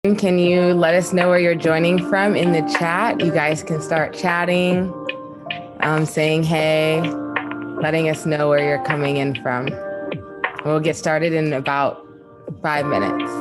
Can you let us know where you're joining from in the chat? You guys can start chatting, saying hey, letting us know where you're coming in from. We'll get started in about 5 minutes.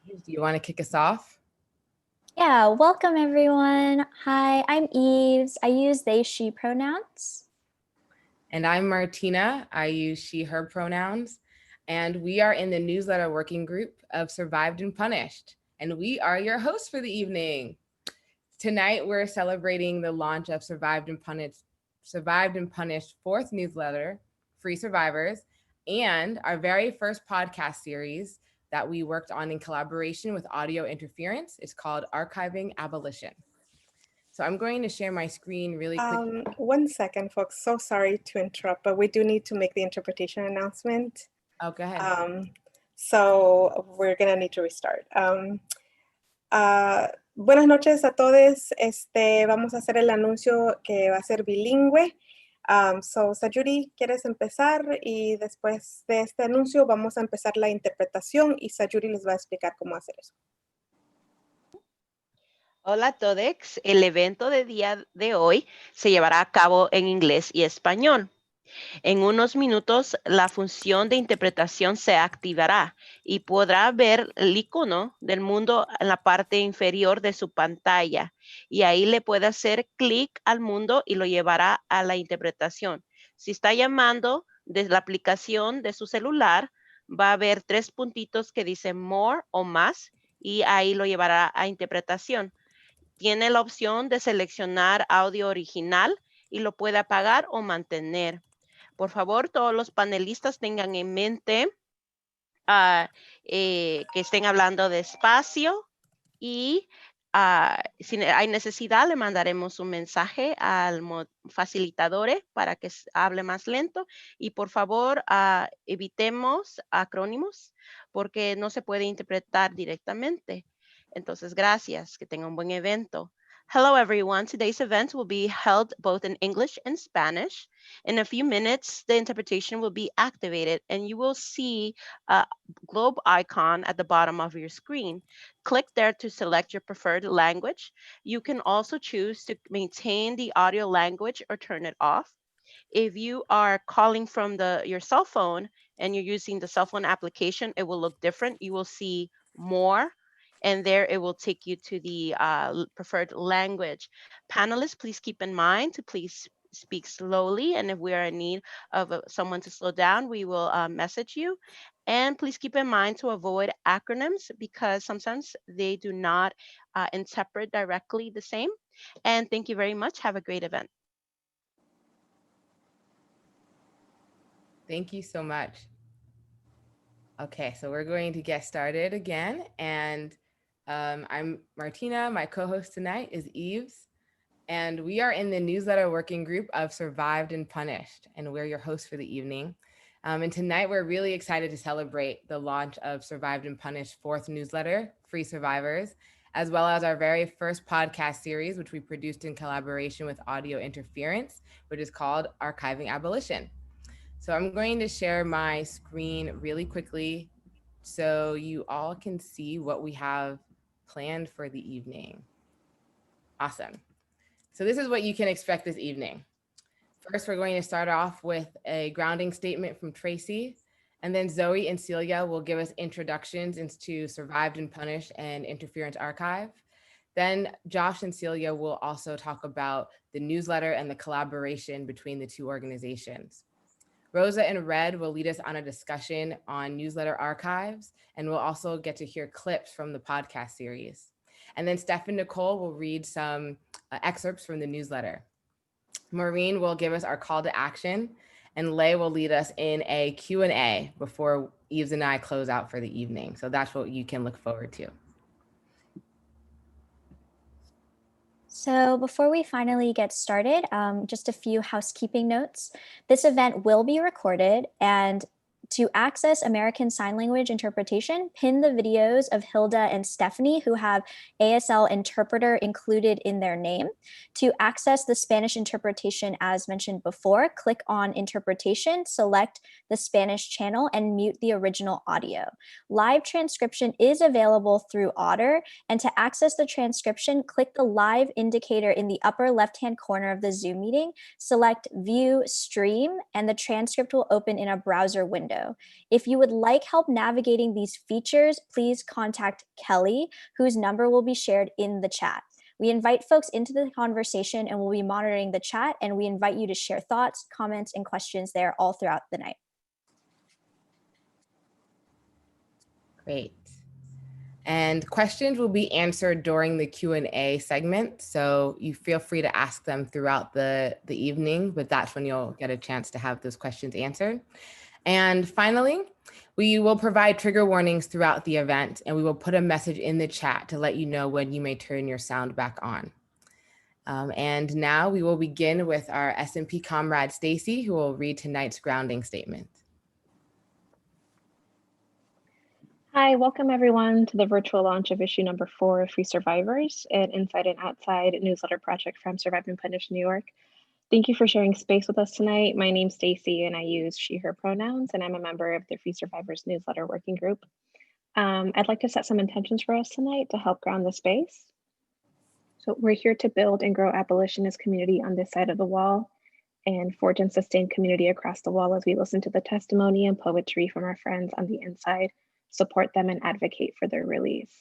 Do you want to kick us off? Yeah, welcome everyone. Hi, I'm Eves. I use they, she pronouns. And I'm Martina. I use she, her pronouns. And we are in the newsletter working group of Survived and Punished. And we are your hosts for the evening. Tonight, we're celebrating the launch of Survived and Punished fourth newsletter, Free Survivors, and our very first podcast series that we worked on in collaboration with Audio Interference. It's called Archiving Abolition. So I'm going to share my screen really quick. 1 second, folks. So sorry to interrupt, but we do need to make the interpretation announcement. Oh, go ahead. So we're going to need to restart. Buenas noches a todos. Vamos a hacer el anuncio que va a ser bilingüe. So, Sayuri, ¿quieres empezar? Y después de este anuncio vamos a empezar la interpretación y Sayuri les va a explicar cómo hacer eso. Hola a todos. El evento de día de hoy se llevará a cabo en inglés y español. En unos minutos, la función de interpretación se activará y podrá ver el icono del mundo en la parte inferior de su pantalla. Y ahí le puede hacer clic al mundo y lo llevará a la interpretación. Si está llamando desde la aplicación de su celular, va a ver 3 puntitos que dicen More o Más y ahí lo llevará a interpretación. Tiene la opción de seleccionar audio original y lo puede apagar o mantener. Por favor, todos los panelistas tengan en mente que estén hablando despacio y si hay necesidad, le mandaremos un mensaje al facilitador para que hable más lento. Y por favor, evitemos acrónimos porque no se puede interpretar directamente. Entonces, gracias. Que tengan un buen evento. Hello, everyone. Today's event will be held both in English and Spanish. In a few minutes, the interpretation will be activated and you will see a globe icon at the bottom of your screen. Click there to select your preferred language. You can also choose to maintain the audio language or turn it off. If you are calling from your cell phone and you're using the cell phone application, it will look different. You will see more, and there it will take you to the preferred language. Panelists, please keep in mind to please speak slowly, and if we are in need of someone to slow down, we will message you. And please keep in mind to avoid acronyms because sometimes they do not interpret directly the same. And thank you very much. Have a great event. Thank you so much. Okay, so we're going to get started again. And I'm Martina. My co-host tonight is Eves. And we are in the newsletter working group of Survived and Punished. And we're your hosts for the evening. And tonight we're really excited to celebrate the launch of Survived and Punished fourth newsletter, Free Survivors, as well as our very first podcast series, which we produced in collaboration with Audio Interference, which is called Archiving Abolition. So I'm going to share my screen really quickly so you all can see what we have planned for the evening. Awesome. So this is what you can expect this evening. First, we're going to start off with a grounding statement from Tracy, and then Zoe and Celia will give us introductions into Survived and Punished and Interference Archive. Then Josh and Celia will also talk about the newsletter and the collaboration between the two organizations. Rosa and Red will lead us on a discussion on newsletter archives, and we'll also get to hear clips from the podcast series. And then Steph and Nicole will read some excerpts from the newsletter. Maureen will give us our call to action, and Lay will lead us in a Q&A before Eves and I close out for the evening. So that's what you can look forward to. So before we finally get started, just a few housekeeping notes. This event will be recorded, and to access American Sign Language interpretation, pin the videos of Hilda and Stephanie, who have ASL interpreter included in their name. To access the Spanish interpretation, as mentioned before, click on interpretation, select the Spanish channel, and mute the original audio. Live transcription is available through Otter, and to access the transcription, click the live indicator in the upper left-hand corner of the Zoom meeting, select View Stream, and the transcript will open in a browser window. window. If you would like help navigating these features, please contact Kelly, whose number will be shared in the chat. We invite folks into the conversation and we'll be monitoring the chat, and we invite you to share thoughts, comments, and questions there all throughout the night. Great. And questions will be answered during the Q&A segment. So you feel free to ask them throughout the evening, but that's when you'll get a chance to have those questions answered. And finally, we will provide trigger warnings throughout the event, and we will put a message in the chat to let you know when you may turn your sound back on. And now we will begin with our SMP comrade, Stacy, who will read tonight's grounding statement. Hi, welcome everyone to the virtual launch of issue number 4 of Free Survivors, an inside and outside newsletter project from Survived and Punished New York. Thank you for sharing space with us tonight. My name's Stacy and I use she, her pronouns, and I'm a member of the Free Survivors newsletter working group. I'd like to set some intentions for us tonight to help ground the space. So we're here to build and grow abolitionist community on this side of the wall and forge and sustain community across the wall as we listen to the testimony and poetry from our friends on the inside, support them, and advocate for their release.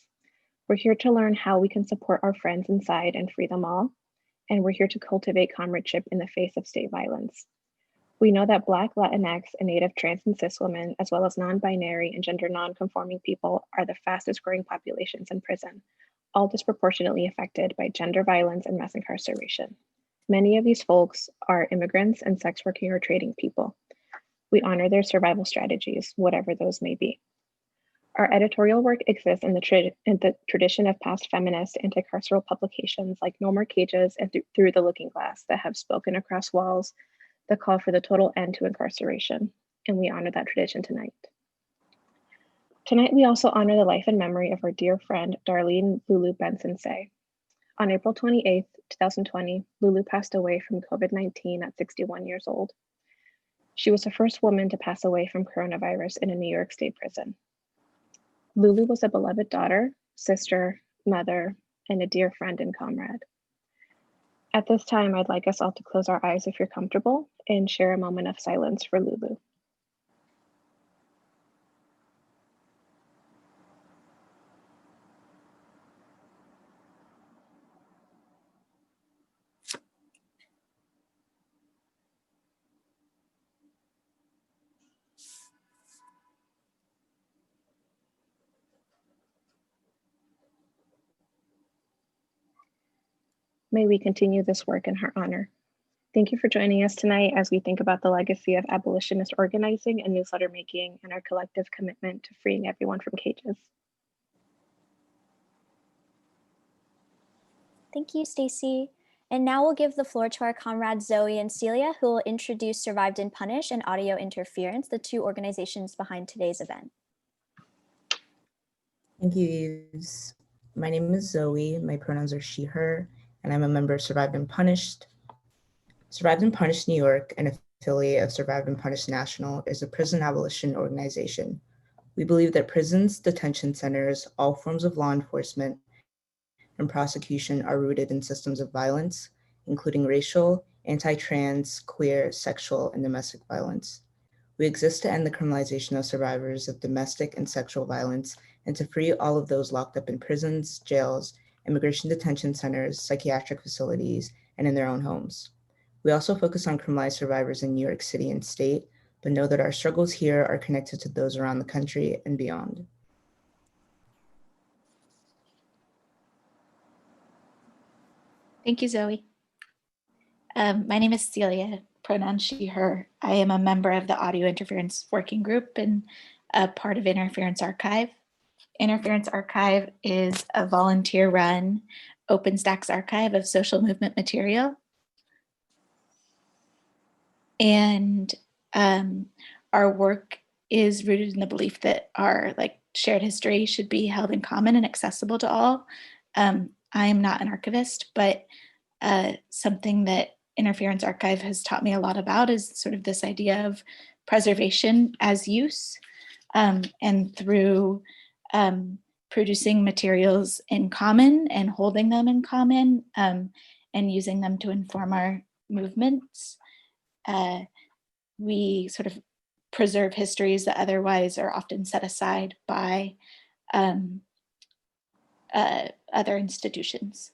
We're here to learn how we can support our friends inside and free them all. And we're here to cultivate comradeship in the face of state violence. We know that Black, Latinx, and Native, trans, and cis women, as well as non-binary and gender non-conforming people, are the fastest growing populations in prison, all disproportionately affected by gender violence and mass incarceration. Many of these folks are immigrants and sex working or trading people. We honor their survival strategies, whatever those may be. Our editorial work exists in the tradition of past feminist anti-carceral publications like No More Cages and Through the Looking Glass that have spoken across walls that call for the total end to incarceration, and we honor that tradition tonight. Tonight, we also honor the life and memory of our dear friend, Darlene Lulu Benson Say. On April 28th, 2020, Lulu passed away from COVID-19 at 61 years old. She was the first woman to pass away from coronavirus in a New York State prison. Lulu was a beloved daughter, sister, mother, and a dear friend and comrade. At this time, I'd like us all to close our eyes if you're comfortable and share a moment of silence for Lulu. May we continue this work in her honor. Thank you for joining us tonight as we think about the legacy of abolitionist organizing and newsletter making and our collective commitment to freeing everyone from cages. Thank you, Stacy. And now we'll give the floor to our comrades Zoe and Celia, who will introduce Survived and Punished and Audio Interference, the two organizations behind today's event. Thank you, Yves. My name is Zoe. My pronouns are she, her, and I'm a member of Survived and Punished. Survived and Punished New York, an affiliate of Survived and Punished National, is a prison abolition organization. We believe that prisons, detention centers, all forms of law enforcement, and prosecution are rooted in systems of violence, including racial, anti-trans, queer, sexual, and domestic violence. We exist to end the criminalization of survivors of domestic and sexual violence and to free all of those locked up in prisons, jails, immigration detention centers, psychiatric facilities, and in their own homes. We also focus on criminalized survivors in New York City and state, but know that our struggles here are connected to those around the country and beyond. Thank you, Zoe. My name is Celia, pronoun she, her. I am a member of the Audio Interference Working Group and a part of Interference Archive. Interference Archive is a volunteer-run OpenStax archive of social movement material. And our work is rooted in the belief that our shared history should be held in common and accessible to all. I am not an archivist, but something that Interference Archive has taught me a lot about is sort of this idea of preservation as use, and through producing materials in common and holding them in common, and using them to inform our movements. We sort of preserve histories that otherwise are often set aside by other institutions.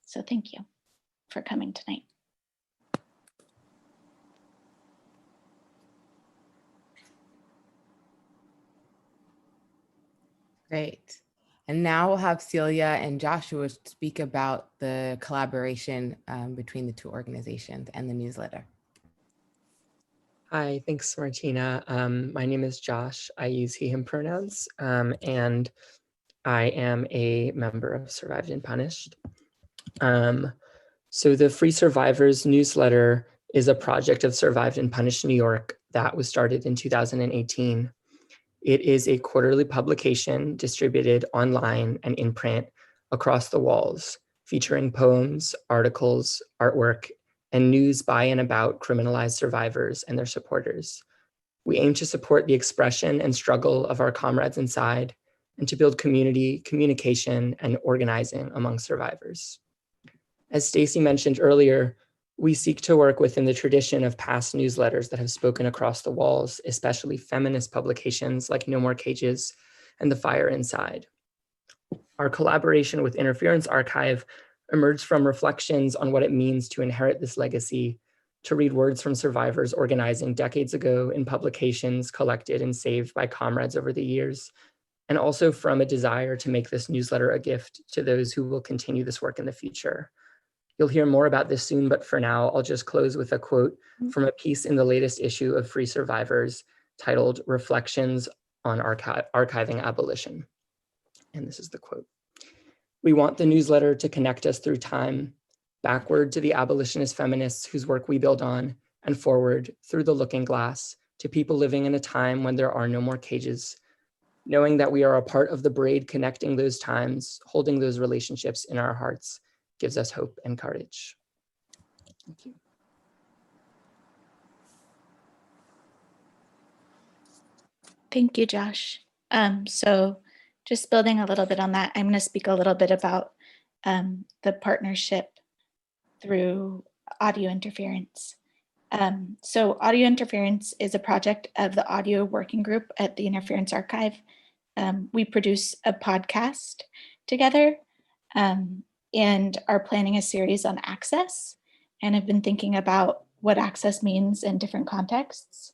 So thank you for coming tonight. Great. And now we'll have Celia and Joshua speak about the collaboration between the two organizations and the newsletter. Hi, thanks, Martina. My name is Josh. I use he, him pronouns, and I am a member of Survived and Punished. So the Free Survivors newsletter is a project of Survived and Punished New York that was started in 2018. It is a quarterly publication distributed online and in print across the walls, featuring poems, articles, artwork, and news by and about criminalized survivors and their supporters. We aim to support the expression and struggle of our comrades inside and to build community, communication, and organizing among survivors. As Stacy mentioned earlier, we seek to work within the tradition of past newsletters that have spoken across the walls, especially feminist publications like No More Cages and The Fire Inside. Our collaboration with Interference Archive emerged from reflections on what it means to inherit this legacy, to read words from survivors organizing decades ago in publications collected and saved by comrades over the years, and also from a desire to make this newsletter a gift to those who will continue this work in the future. You'll hear more about this soon, but for now, I'll just close with a quote from a piece in the latest issue of Free Survivors titled Reflections on Archiving Abolition. And this is the quote. "We want the newsletter to connect us through time, backward to the abolitionist feminists whose work we build on, and forward through the looking glass to people living in a time when there are no more cages, knowing that we are a part of the braid connecting those times, holding those relationships in our hearts, gives us hope and courage." Thank you. Thank you, Josh. So just building a little bit on that, I'm going to speak a little bit about the partnership through audio interference. So audio interference is a project of the audio working group at the Interference Archive. We produce a podcast together and are planning a series on access, and have been thinking about what access means in different contexts.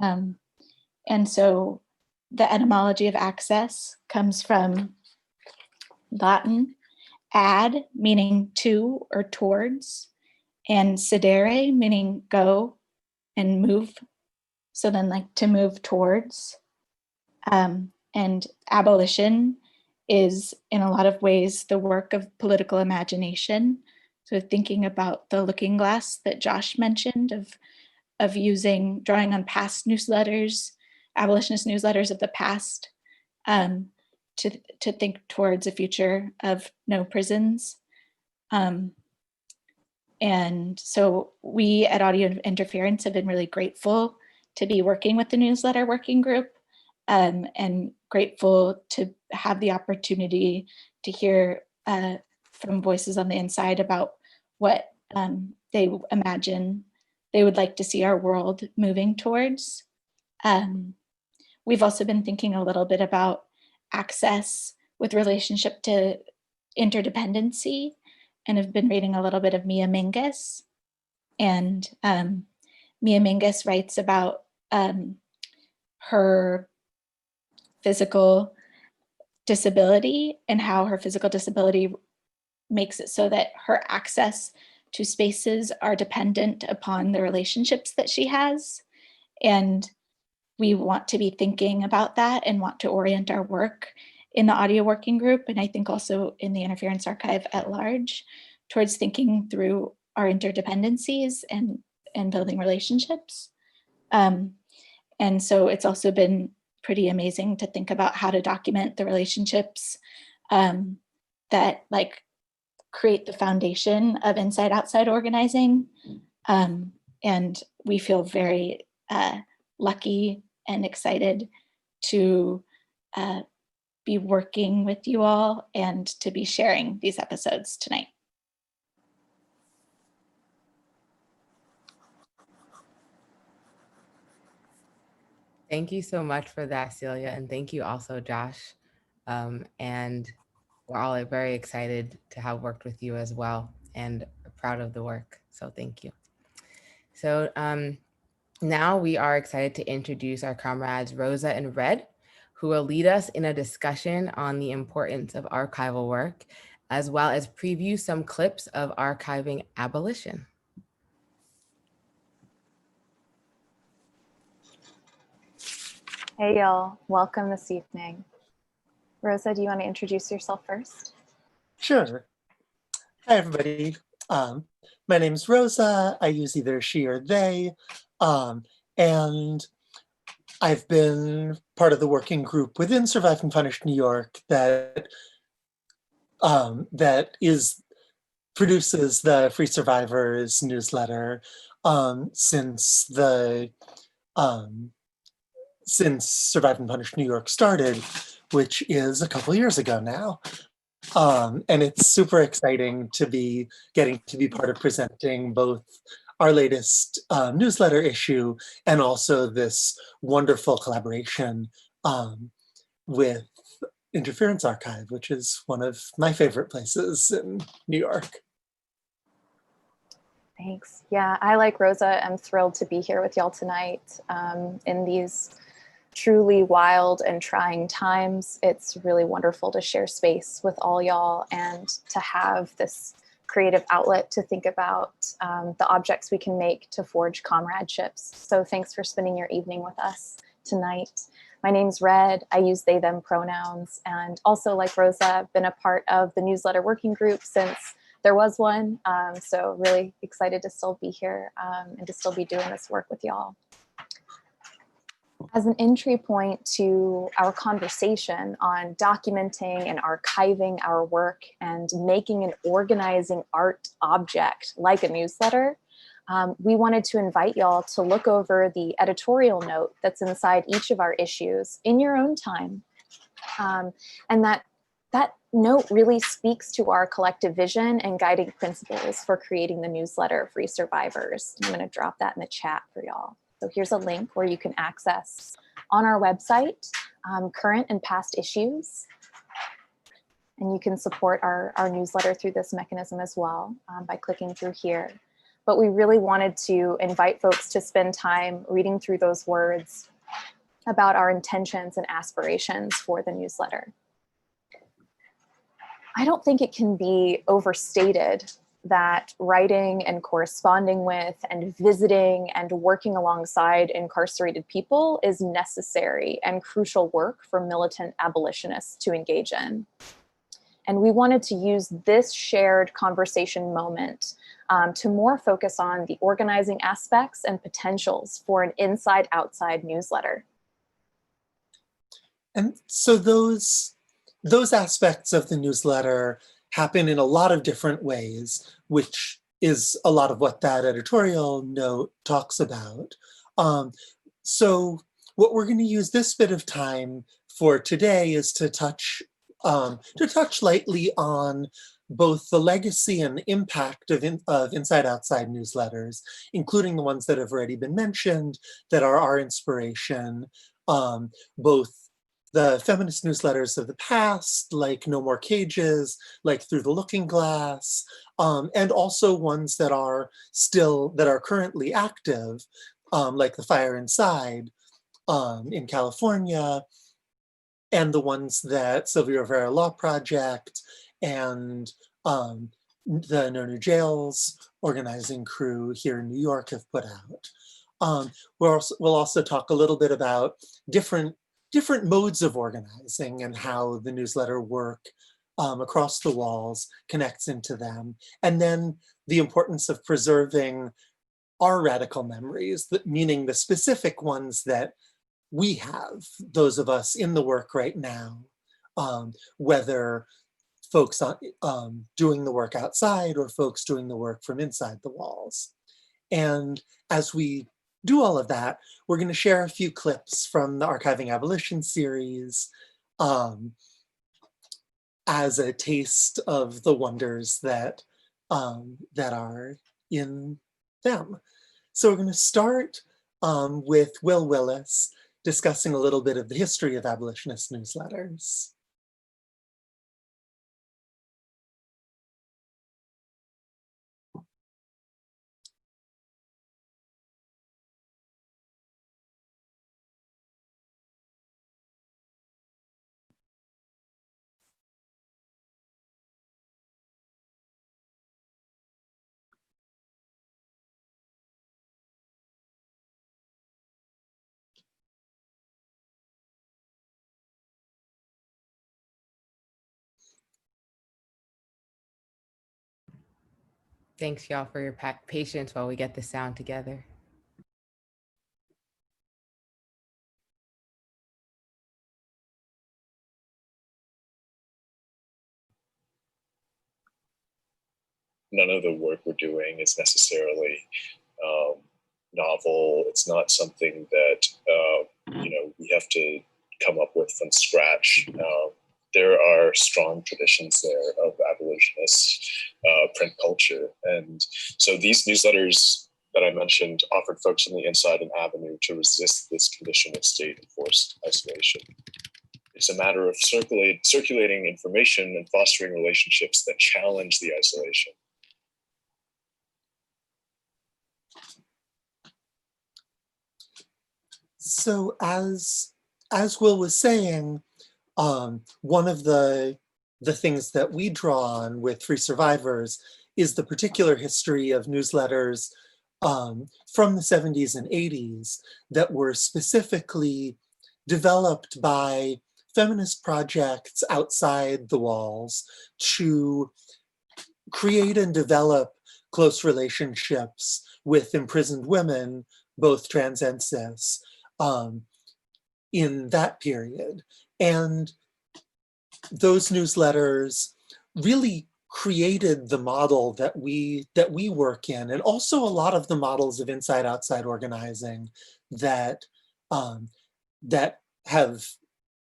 And so the etymology of access comes from Latin, ad, meaning to or towards, and sedere, meaning go and move. So then like to move towards. And abolition is in a lot of ways the work of political imagination. So thinking about the looking glass that Josh mentioned of drawing on past newsletters, abolitionist newsletters of the past, to think towards a future of no prisons. And so we at Audio Interference have been really grateful to be working with the newsletter working group, and grateful to have the opportunity to hear from voices on the inside about what they imagine they would like to see our world moving towards. We've also been thinking a little bit about access with relationship to interdependency, and have been reading a little bit of Mia Mingus. And Mia Mingus writes about her physical disability and how her physical disability makes it so that her access to spaces are dependent upon the relationships that she has. And we want to be thinking about that and want to orient our work in the audio working group, and I think also in the Interference Archive at large, towards thinking through our interdependencies and building relationships. And so it's also been pretty amazing to think about how to document the relationships that like create the foundation of inside-outside organizing. And we feel very lucky and excited to be working with you all and to be sharing these episodes tonight. Thank you so much for that, Celia. And thank you also, Josh. And we're all very excited to have worked with you as well and proud of the work. So thank you. So now we are excited to introduce our comrades Rosa and Red, who will lead us in a discussion on the importance of archival work, as well as preview some clips of archiving abolition. Hey y'all, welcome this evening. Rosa, do you want to introduce yourself first? Sure. Hi everybody. My name's Rosa. I use either she or they. And I've been part of the working group within Survive and Punish New York that produces the Free Survivors newsletter since Survive and Punish New York started, which is a couple years ago now. And it's super exciting to be getting to be part of presenting both our latest newsletter issue and also this wonderful collaboration with Interference Archive, which is one of my favorite places in New York. Thanks. Yeah, I, like Rosa, am thrilled to be here with y'all tonight in these truly wild and trying times. It's really wonderful to share space with all y'all and to have this creative outlet to think about the objects we can make to forge comradeships. So thanks for spending your evening with us tonight. My name's Red. I use they, them pronouns. And also, like Rosa, I've been a part of the newsletter working group since there was one. So really excited to still be here and to still be doing this work with y'all. As an entry point to our conversation on documenting and archiving our work and making an organizing art object like a newsletter, we wanted to invite y'all to look over the editorial note that's inside each of our issues in your own time. And that note really speaks to our collective vision and guiding principles for creating the newsletter Free Survivors. I'm going to drop that in the chat for y'all. So here's a link where you can access on our website current and past issues. And you can support our newsletter through this mechanism as well by clicking through here. But we really wanted to invite folks to spend time reading through those words about our intentions and aspirations for the newsletter. I don't think it can be overstated that writing and corresponding with and visiting and working alongside incarcerated people is necessary and crucial work for militant abolitionists to engage in. And we wanted to use this shared conversation moment to more focus on the organizing aspects and potentials for an inside-outside newsletter. And so those aspects of the newsletter happen in a lot of different ways, which is a lot of what that editorial note talks about. So what we're going to use this bit of time for today is to touch lightly on both the legacy and impact of inside-outside newsletters, including the ones that have already been mentioned that are our inspiration, both the feminist newsletters of the past, like No More Cages, like Through the Looking Glass, and also ones that are currently active, like The Fire Inside in California, and the ones that Sylvia Rivera Law Project and the No New Jails organizing crew here in New York have put out. We'll also talk a little bit about different modes of organizing and how the newsletter work across the walls connects into them. And then the importance of preserving our radical memories, meaning the specific ones that we have, those of us in the work right now, whether folks doing the work outside or folks doing the work from inside the walls. And as we do all of that, we're going to share a few clips from the Archiving Abolition series as a taste of the wonders that are in them. So we're going to start with Will Willis. discussing a little bit of the history of abolitionist newsletters. Thanks, y'all, for your patience while we get the sound together. None of the work we're doing is necessarily novel. It's not something that we have to come up with from scratch. There are strong traditions there of abolitionist print culture, and so these newsletters that I mentioned offered folks on the inside an avenue to resist this condition of state-enforced isolation. It's a matter of circulating information and fostering relationships that challenge the isolation. So as Will was saying, one of the things that we draw on with Free Survivors is the particular history of newsletters from the 70s and 80s that were specifically developed by feminist projects outside the walls to create and develop close relationships with imprisoned women, both trans and cis, in that period. And those newsletters really created the model that we work in, and also a lot of the models of inside-outside organizing that that have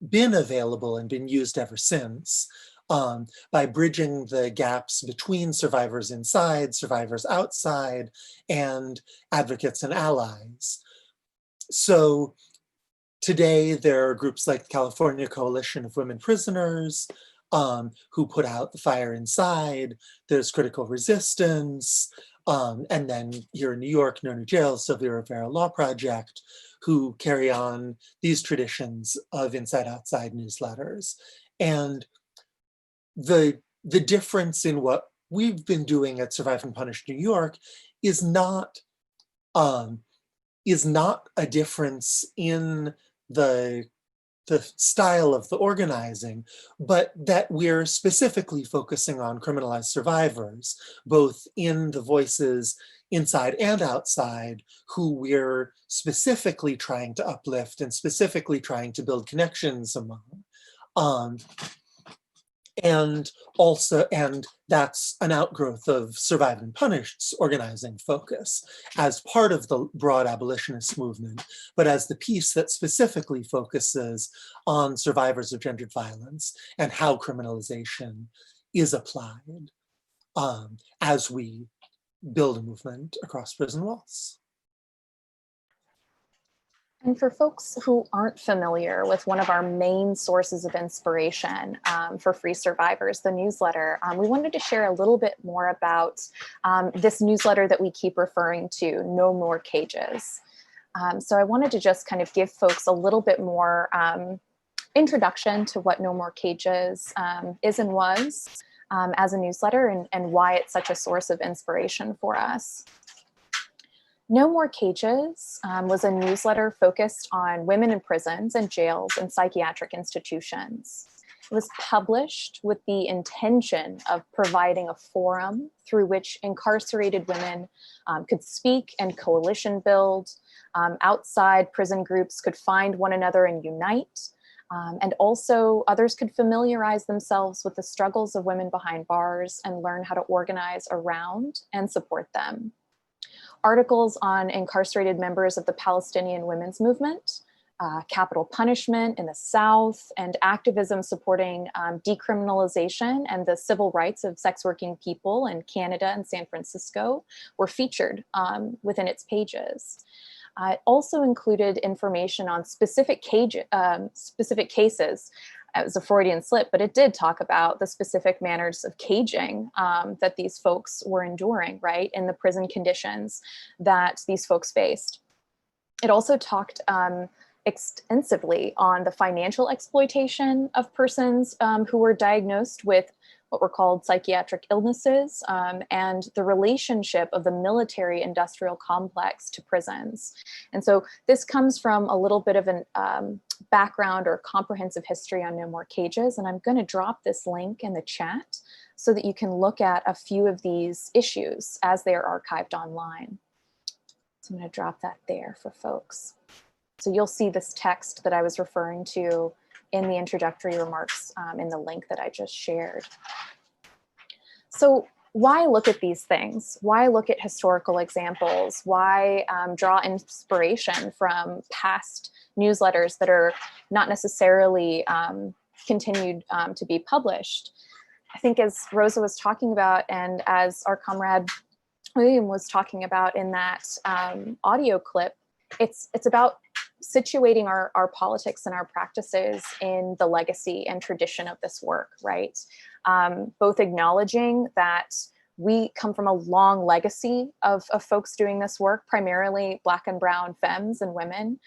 been available and been used ever since, by bridging the gaps between survivors inside, survivors outside, and advocates and allies. So today, there are groups like the California Coalition of Women Prisoners, who put out The Fire Inside. There's Critical Resistance, and then here in New York, No New Jail, Sylvia Rivera Law Project, who carry on these traditions of inside-outside newsletters. And the difference in what we've been doing at Survive and Punish New York is not a difference in the style of the organizing, but that we're specifically focusing on criminalized survivors, both in the voices inside and outside, who we're specifically trying to uplift and specifically trying to build connections among. And that's an outgrowth of Survive and Punished's organizing focus as part of the broad abolitionist movement, but as the piece that specifically focuses on survivors of gendered violence and how criminalization is applied as we build a movement across prison walls. And for folks who aren't familiar with one of our main sources of inspiration for Free Survivors, the newsletter, we wanted to share a little bit more about this newsletter that we keep referring to, No More Cages. So I wanted to just kind of give folks a little bit more introduction to what No More Cages is and was as a newsletter, and why it's such a source of inspiration for us. No More Cages was a newsletter focused on women in prisons and jails and psychiatric institutions. It was published with the intention of providing a forum through which incarcerated women could speak and coalition build. Outside prison groups could find one another and unite. And also others could familiarize themselves with the struggles of women behind bars and learn how to organize around and support them. Articles on incarcerated members of the Palestinian women's movement, capital punishment in the South, and activism supporting decriminalization and the civil rights of sex working people in Canada and San Francisco were featured within its pages. It also included information on specific cases. It was a Freudian slip, but it did talk about the specific manners of caging that these folks were enduring, right, in the prison conditions that these folks faced. It also talked extensively on the financial exploitation of persons who were diagnosed with what were called psychiatric illnesses, and the relationship of the military-industrial complex to prisons. And so this comes from a little bit of an background or comprehensive history on No More Cages, and I'm going to drop this link in the chat so that you can look at a few of these issues as they are archived online. So I'm going to drop that there for folks. So you'll see this text that I was referring to in the introductory remarks in the link that I just shared. So why look at these things? Why look at historical examples? Why draw inspiration from past newsletters that are not necessarily continued to be published? I think as Rosa was talking about, and as our comrade William was talking about in that audio clip, it's about situating our politics and our practices in the legacy and tradition of this work, right? Both acknowledging that we come from a long legacy of folks doing this work, primarily Black and Brown femmes and women,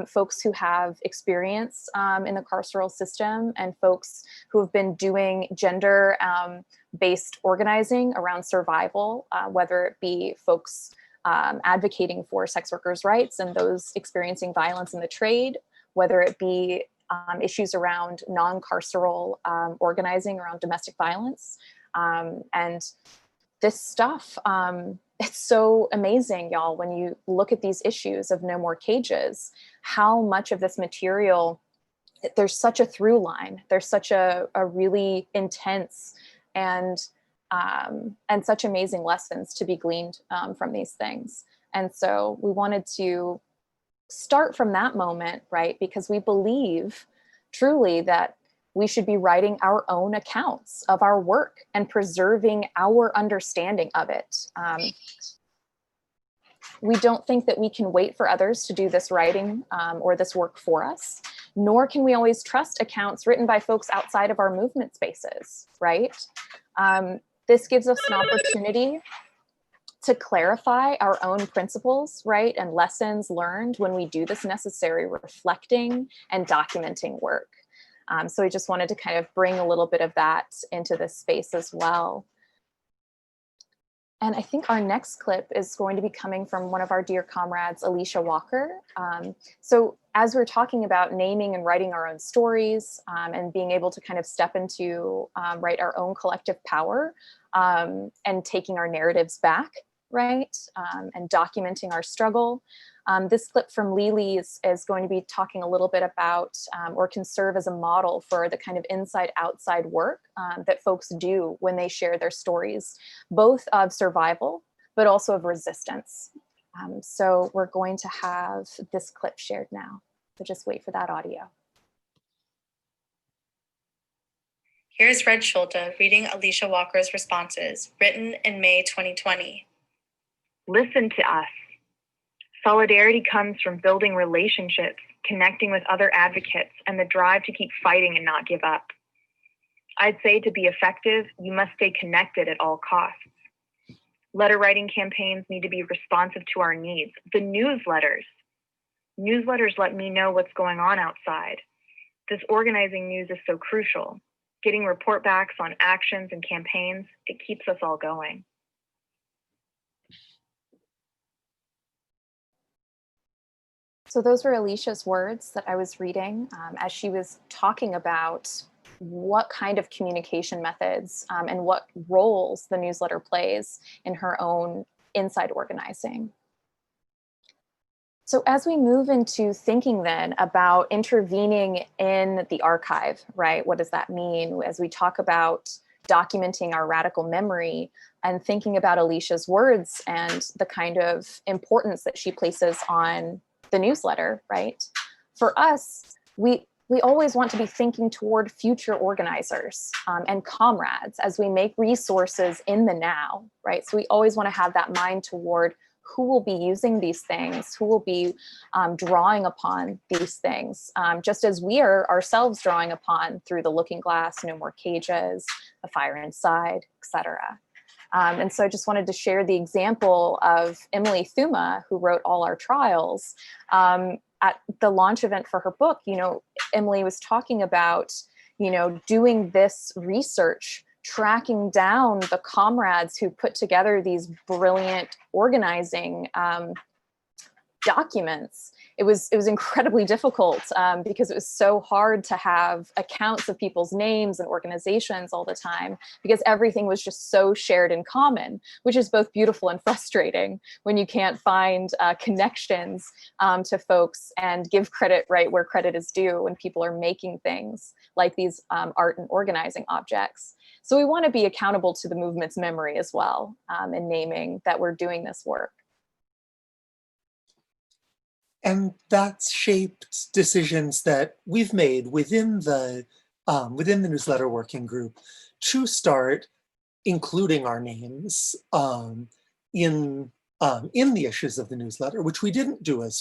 folks who have experience in the carceral system, and folks who have been doing gender-based organizing around survival, whether it be folks advocating for sex workers' rights and those experiencing violence in the trade, whether it be issues around non-carceral organizing around domestic violence. And this stuff, it's so amazing, y'all, when you look at these issues of No More Cages, how much of this material, there's such a through line, there's such a really intense and such amazing lessons to be gleaned from these things. And so we wanted to start from that moment, right? Because we believe truly that we should be writing our own accounts of our work and preserving our understanding of it. We don't think that we can wait for others to do this writing or this work for us, nor can we always trust accounts written by folks outside of our movement spaces, right? This gives us an opportunity to clarify our own principles, right? And lessons learned when we do this necessary reflecting and documenting work. So we just wanted to kind of bring a little bit of that into this space as well. And I think our next clip is going to be coming from one of our dear comrades, Alicia Walker. So as we're talking about naming and writing our own stories and being able to kind of step into write our own collective power and taking our narratives back, right? And documenting our struggle. This clip from Lili is going to be talking a little bit about or can serve as a model for the kind of inside-outside work that folks do when they share their stories, both of survival, but also of resistance. So we're going to have this clip shared now. So just wait for that audio. Here's Red Schulte reading Alicia Walker's responses, written in May 2020. Listen to us. Solidarity comes from building relationships, connecting with other advocates, and the drive to keep fighting and not give up. I'd say to be effective, you must stay connected at all costs. Letter writing campaigns need to be responsive to our needs. The newsletters let me know what's going on outside. This organizing news is so crucial. Getting report backs on actions and campaigns, it keeps us all going. So those were Alicia's words that I was reading as she was talking about what kind of communication methods and what roles the newsletter plays in her own inside organizing. So as we move into thinking then about intervening in the archive, right? What does that mean? As we talk about documenting our radical memory and thinking about Alicia's words and the kind of importance that she places on the newsletter, right? For us, we always want to be thinking toward future organizers and comrades as we make resources in the now, right? So we always want to have that mind toward who will be using these things, who will be drawing upon these things, just as we are ourselves drawing upon through the Looking Glass, No More Cages, The Fire Inside, etc. And so I just wanted to share the example of Emily Thuma, who wrote All Our Trials. At the launch event for her book, Emily was talking about, doing this research, tracking down the comrades who put together these brilliant organizing documents. It was incredibly difficult because it was so hard to have accounts of people's names and organizations all the time, because everything was just so shared in common, which is both beautiful and frustrating when you can't find connections to folks and give credit right where credit is due when people are making things like these art and organizing objects. So we want to be accountable to the movement's memory as well, in naming that we're doing this work. And that's shaped decisions that we've made within the newsletter working group to start including our names in the issues of the newsletter, which we didn't do at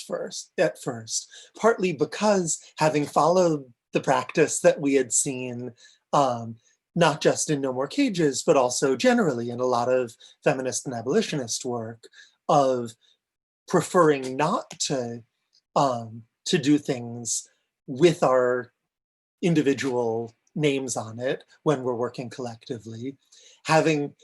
first, partly because having followed the practice that we had seen, not just in No More Cages, but also generally in a lot of feminist and abolitionist work, of preferring not to do things with our individual names on it when we're working collectively. Having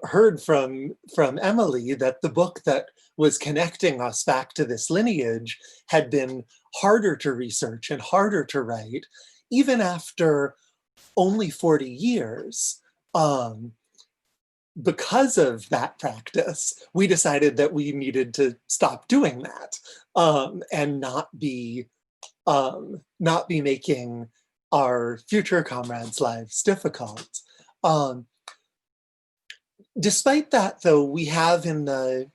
heard from Emily that the book that was connecting us back to this lineage had been harder to research and harder to write, even after only 40 years. Because of that practice, we decided that we needed to stop doing that and not be making our future comrades' lives difficult. Despite that, though, we have in the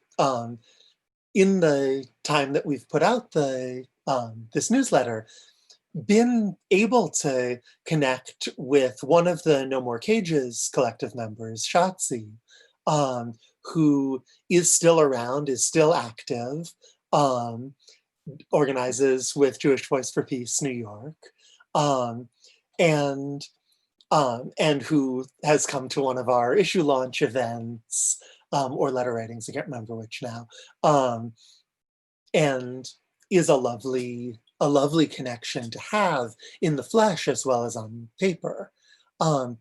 time that we've put out this newsletter, been able to connect with one of the No More Cages collective members, Shotzi, who is still around, is still active, organizes with Jewish Voice for Peace New York, and who has come to one of our issue launch events, or letter writings, I can't remember which now, and is a lovely connection to have in the flesh as well as on paper. And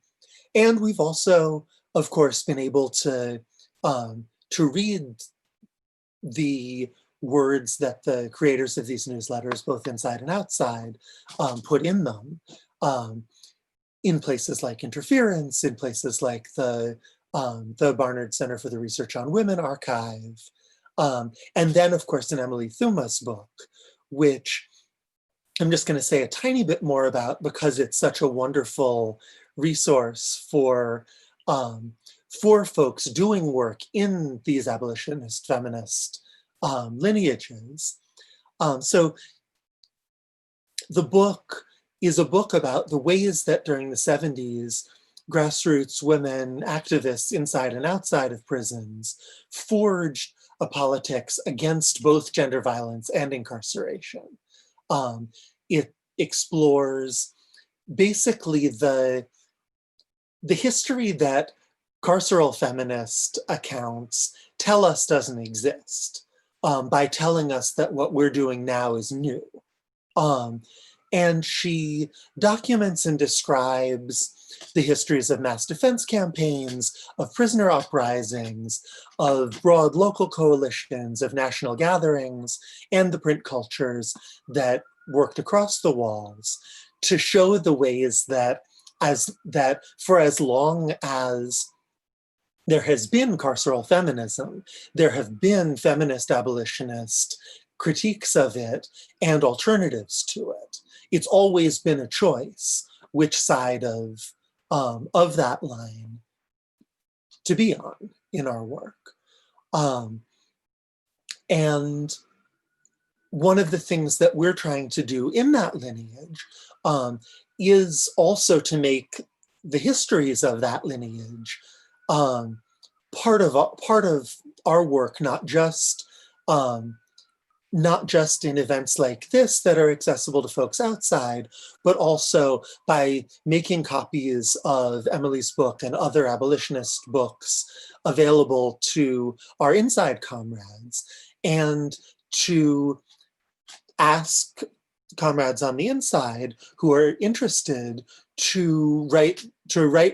we've also, of course, been able to read the words that the creators of these newsletters, both inside and outside, put in them, in places like Interference, in places like the Barnard Center for the Research on Women archive, and then, of course, in Emily Thuma's book, which I'm just going to say a tiny bit more about because it's such a wonderful resource for folks doing work in these abolitionist feminist lineages. So the book is a book about the ways that during the 70s, grassroots women activists inside and outside of prisons forged a politics against both gender violence and incarceration. It explores basically the history that carceral feminist accounts tell us doesn't exist, by telling us that what we're doing now is new. And she documents and describes the histories of mass defense campaigns, of prisoner uprisings, of broad local coalitions, of national gatherings, and the print cultures that worked across the walls to show the ways that for as long as there has been carceral feminism, there have been feminist abolitionist critiques of it and alternatives to it. It's always been a choice which side of that line to be on in our work. And one of the things that we're trying to do in that lineage is also to make the histories of that lineage part of our work, not just in events like this that are accessible to folks outside, but also by making copies of Emily's book and other abolitionist books available to our inside comrades, and to ask comrades on the inside who are interested to write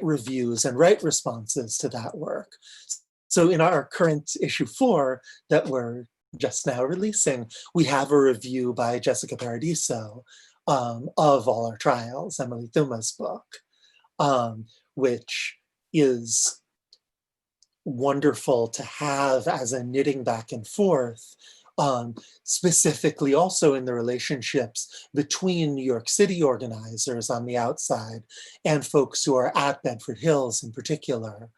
reviews and write responses to that work. So in our current issue 4 that we're just now releasing, we have a review by Jessica Paradiso of All Our Trials, Emily Thuma's book, which is wonderful to have as a knitting back and forth, specifically also in the relationships between New York City organizers on the outside and folks who are at Bedford Hills in particular,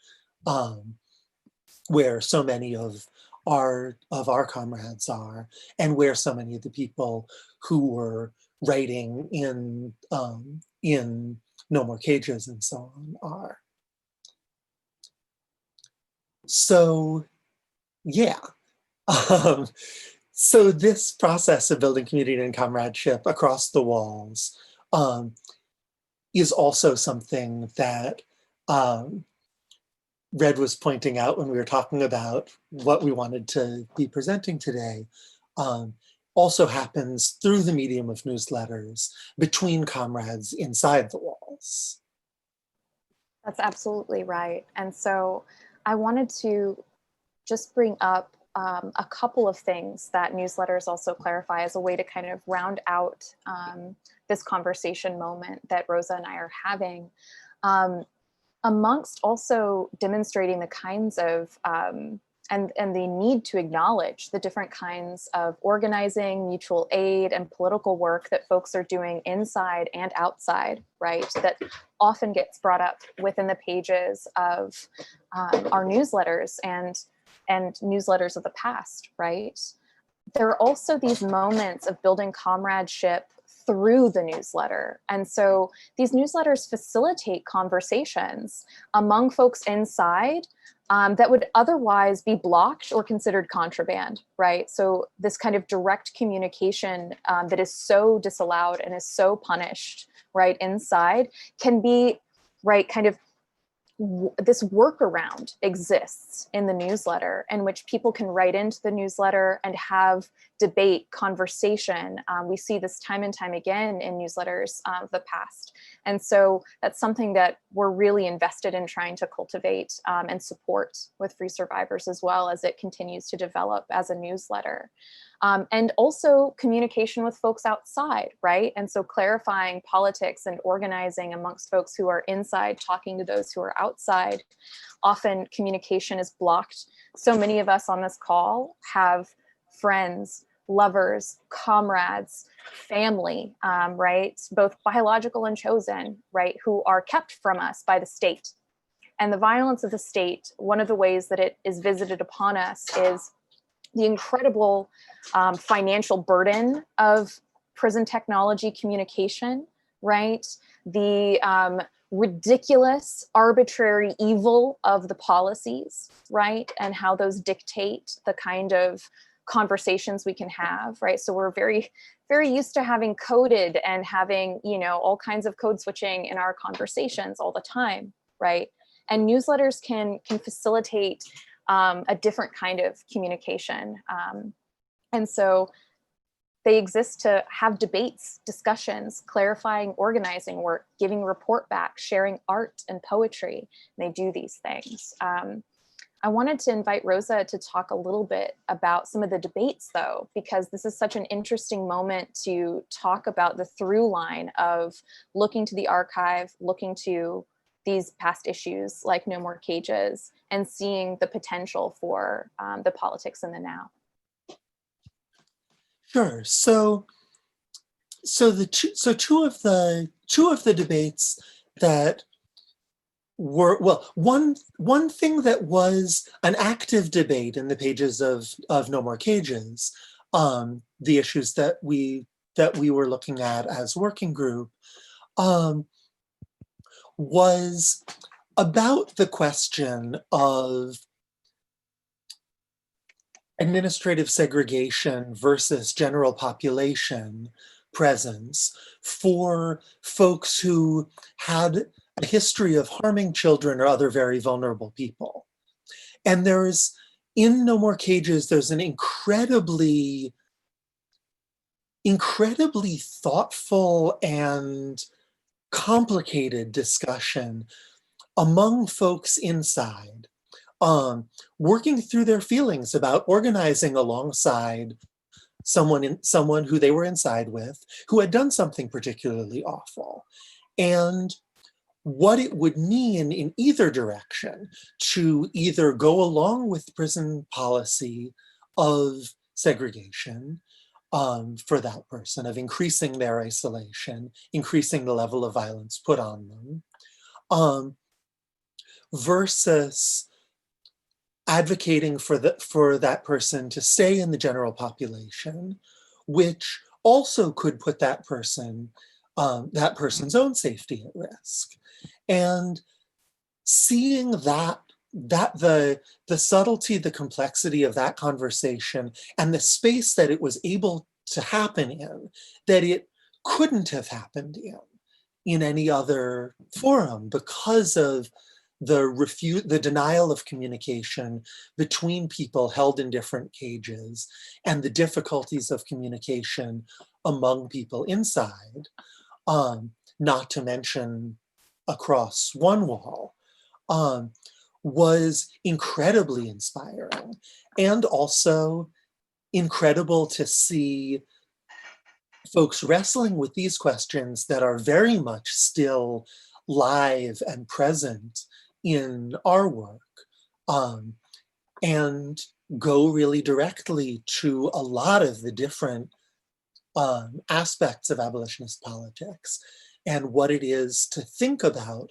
where so many of our comrades are, and where so many of the people who were writing in No More Cages and so on are. So yeah, so this process of building community and comradeship across the walls is also something that Red was pointing out when we were talking about what we wanted to be presenting today, also happens through the medium of newsletters between comrades inside the walls. That's absolutely right. And so I wanted to just bring up a couple of things that newsletters also clarify as a way to kind of round out this conversation moment that Rosa and I are having. Amongst also demonstrating the kinds of, and the need to acknowledge the different kinds of organizing, mutual aid, and political work that folks are doing inside and outside, right? That often gets brought up within the pages of our newsletters and newsletters of the past, right? There are also these moments of building comradeship through the newsletter. And so these newsletters facilitate conversations among folks inside that would otherwise be blocked or considered contraband, right? So this kind of direct communication that is so disallowed and is so punished, right, inside can be, right, kind of this workaround exists in the newsletter in which people can write into the newsletter and have debate, conversation. We see this time and time again in newsletters of the past. And so that's something that we're really invested in trying to cultivate and support with Free Survivors, as well as it continues to develop as a newsletter. And also communication with folks outside, right? And so clarifying politics and organizing amongst folks who are inside, talking to those who are outside. Often communication is blocked. So many of us on this call have friends, lovers, comrades, family, right? Both biological and chosen, right? Who are kept from us by the state. And the violence of the state, one of the ways that it is visited upon us is the incredible financial burden of prison technology communication, right? The ridiculous, arbitrary evil of the policies, right? And how those dictate the kind of conversations we can have, right? So we're very, very used to having coded and having, you know, all kinds of code switching in our conversations all the time, right? And newsletters can facilitate a different kind of communication. And so they exist to have debates, discussions, clarifying organizing work, giving report back, sharing art and poetry. And they do these things. I wanted to invite Rosa to talk a little bit about some of the debates, though, because this is such an interesting moment to talk about the through line of looking to the archive, looking to these past issues like No More Cages, and seeing the potential for the politics in the now. Sure. So two of the debates that were, well, one thing that was an active debate in the pages of No More Cages, the issues that we were looking at as working group, was about the question of administrative segregation versus general population presence for folks who had a history of harming children or other very vulnerable people. And there's, in No More Cages, there's an incredibly thoughtful and complicated discussion among folks inside, working through their feelings about organizing alongside someone who they were inside with, who had done something particularly awful, and what it would mean in either direction to either go along with prison policy of segregation for that person, of increasing their isolation, increasing the level of violence put on them, versus advocating for that person to stay in the general population, which also could put that person's own safety at risk. And seeing that the subtlety, the complexity of that conversation, and the space that it was able to happen in, that it couldn't have happened in any other forum because of the denial of communication between people held in different cages and the difficulties of communication among people inside, not to mention across one wall, was incredibly inspiring, and also incredible to see folks wrestling with these questions that are very much still live and present in our work, and go really directly to a lot of the different aspects of abolitionist politics and what it is to think about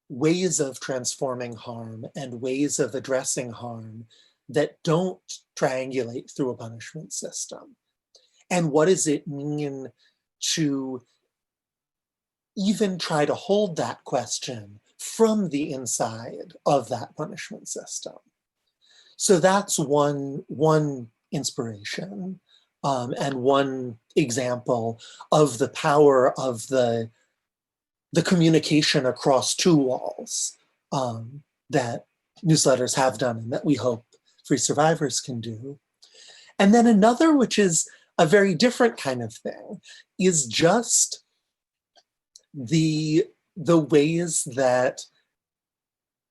ways of transforming harm and ways of addressing harm that don't triangulate through a punishment system. And what does it mean to even try to hold that question from the inside of that punishment system? So that's one inspiration and one example of the power of the communication across two walls that newsletters have done and that we hope Free Survivors can do. And then another, which is a very different kind of thing, is just the ways that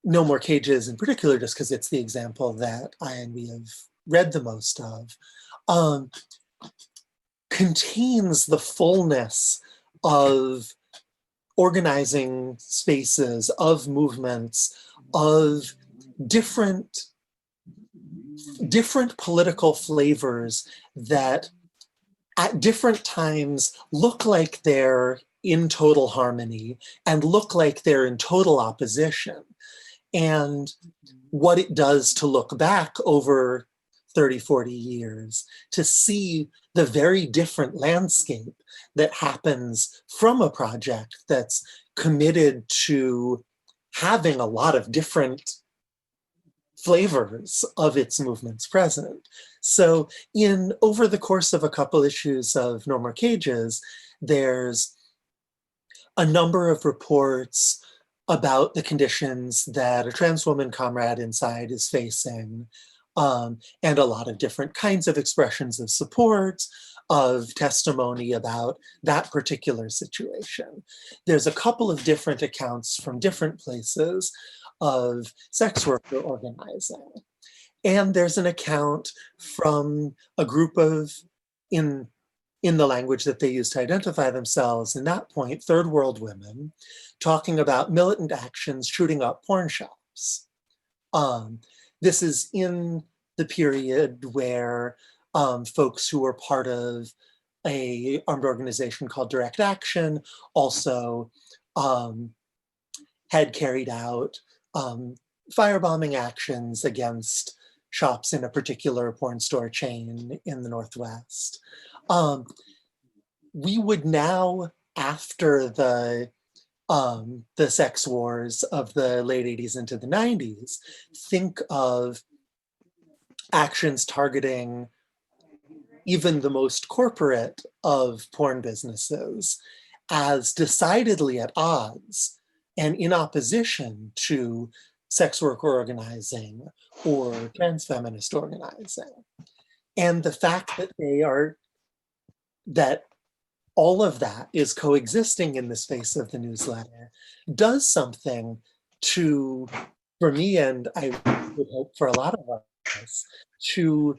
No More Cages in particular, just because it's the example that I and we have read the most of, contains the fullness of organizing spaces, of movements, of different political flavors that at different times look like they're in total harmony and look like they're in total opposition. And what it does to look back over 30, 40 years to see the very different landscape that happens from a project that's committed to having a lot of different flavors of its movements present. So over the course of a couple issues of No More Cages, there's a number of reports about the conditions that a trans woman comrade inside is facing, and a lot of different kinds of expressions of support, of testimony about that particular situation. There's a couple of different accounts from different places of sex worker organizing. And there's an account from a group of, in the language that they use to identify themselves, in that point, third world women, talking about militant actions shooting up porn shops. This is in the period where folks who were part of an armed organization called Direct Action also had carried out firebombing actions against shops in a particular porn store chain in the Northwest. We would now, after the sex wars of the late 80s into the 90s, think of actions targeting even the most corporate of porn businesses as decidedly at odds and in opposition to sex worker organizing or trans feminist organizing. And the fact that all of that is coexisting in the space of the newsletter does something to, for me, and I would hope for a lot of us, to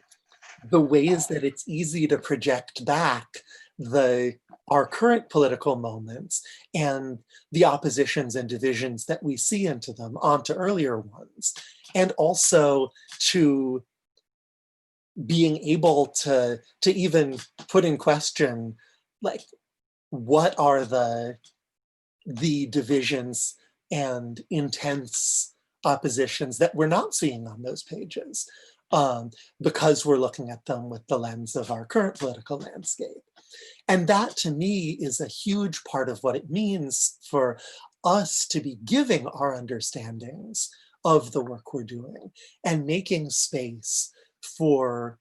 the ways that it's easy to project back our current political moments and the oppositions and divisions that we see into them onto earlier ones, and also to being able to even put in question, like, what are the divisions and intense oppositions that we're not seeing on those pages, because we're looking at them with the lens of our current political landscape. And that, to me, is a huge part of what it means for us to be giving our understandings of the work we're doing and making space for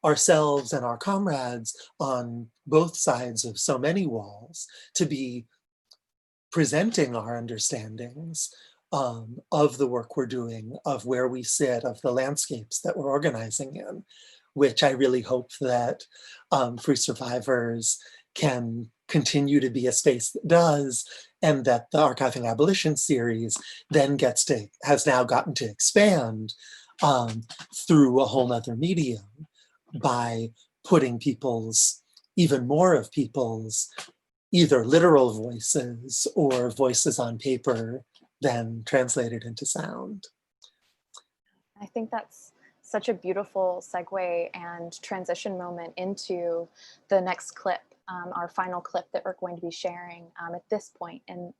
ourselves and our comrades on both sides of so many walls to be presenting our understandings of the work we're doing, of where we sit, of the landscapes that we're organizing in, which I really hope that Free Survivors can continue to be a space that does, and that the Archiving Abolition series then has now gotten to expand through a whole nother medium by putting even more of people's either literal voices or voices on paper then translated into sound. I think that's such a beautiful segue and transition moment into the next clip, our final clip that we're going to be sharing at this point in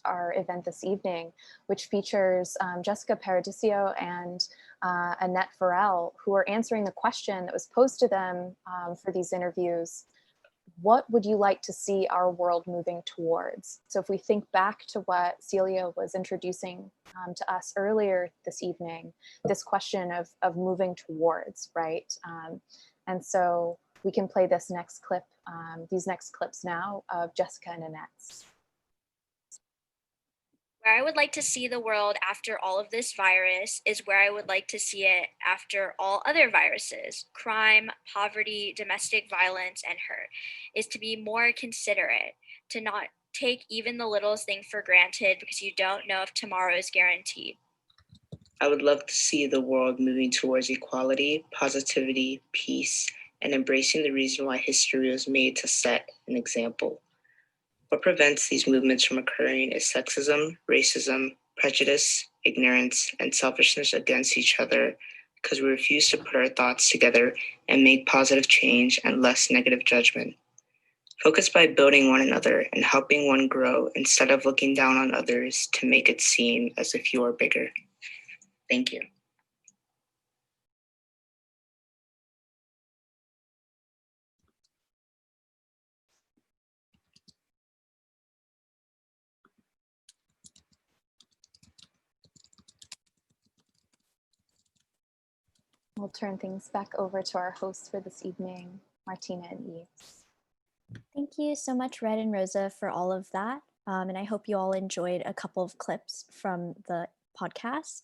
our event this evening, which features Jessica Paradiso and Annette Farrell, who are answering the question that was posed to them for these interviews: what would you like to see our world moving towards? So if we think back to what Celia was introducing to us earlier this evening, this question of moving towards, right? And so we can play this next clip, these next clips now of Jessica and Annette's. Where I would like to see the world after all of this virus is where I would like to see it after all other viruses: crime, poverty, domestic violence, and hurt, is to be more considerate, to not take even the littlest thing for granted because you don't know if tomorrow is guaranteed. I would love to see the world moving towards equality, positivity, peace, and embracing the reason why history was made to set an example. What prevents these movements from occurring is sexism, racism, prejudice, ignorance, and selfishness against each other, because we refuse to put our thoughts together and make positive change and less negative judgment. Focus by building one another and helping one grow instead of looking down on others to make it seem as if you are bigger. Thank you. We'll turn things back over to our hosts for this evening, Martina and Eve. Thank you so much, Red and Rosa, for all of that. And I hope you all enjoyed a couple of clips from the podcast.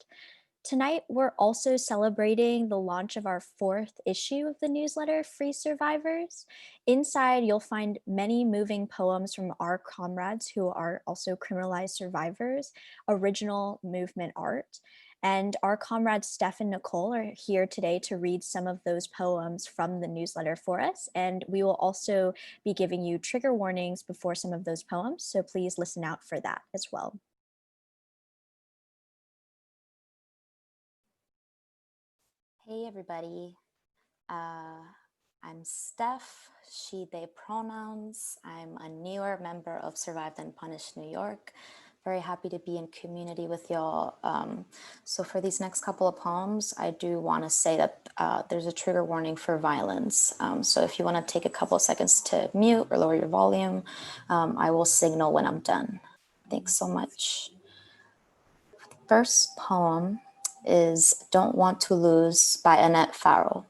Tonight, we're also celebrating the launch of our 4th issue of the newsletter, Free Survivors. Inside, you'll find many moving poems from our comrades who are also criminalized survivors, original movement art. And our comrades Steph and Nicole are here today to read some of those poems from the newsletter for us. And we will also be giving you trigger warnings before some of those poems, so please listen out for that as well. Hey everybody, I'm Steph, she, they pronouns. I'm a newer member of Survived and Punished New York. Very happy to be in community with y'all. So for these next couple of poems, I do want to say that there's a trigger warning for violence. So if you want to take a couple of seconds to mute or lower your volume, I will signal when I'm done. Thanks so much. First poem is Don't Want to Lose by Annette Farrell.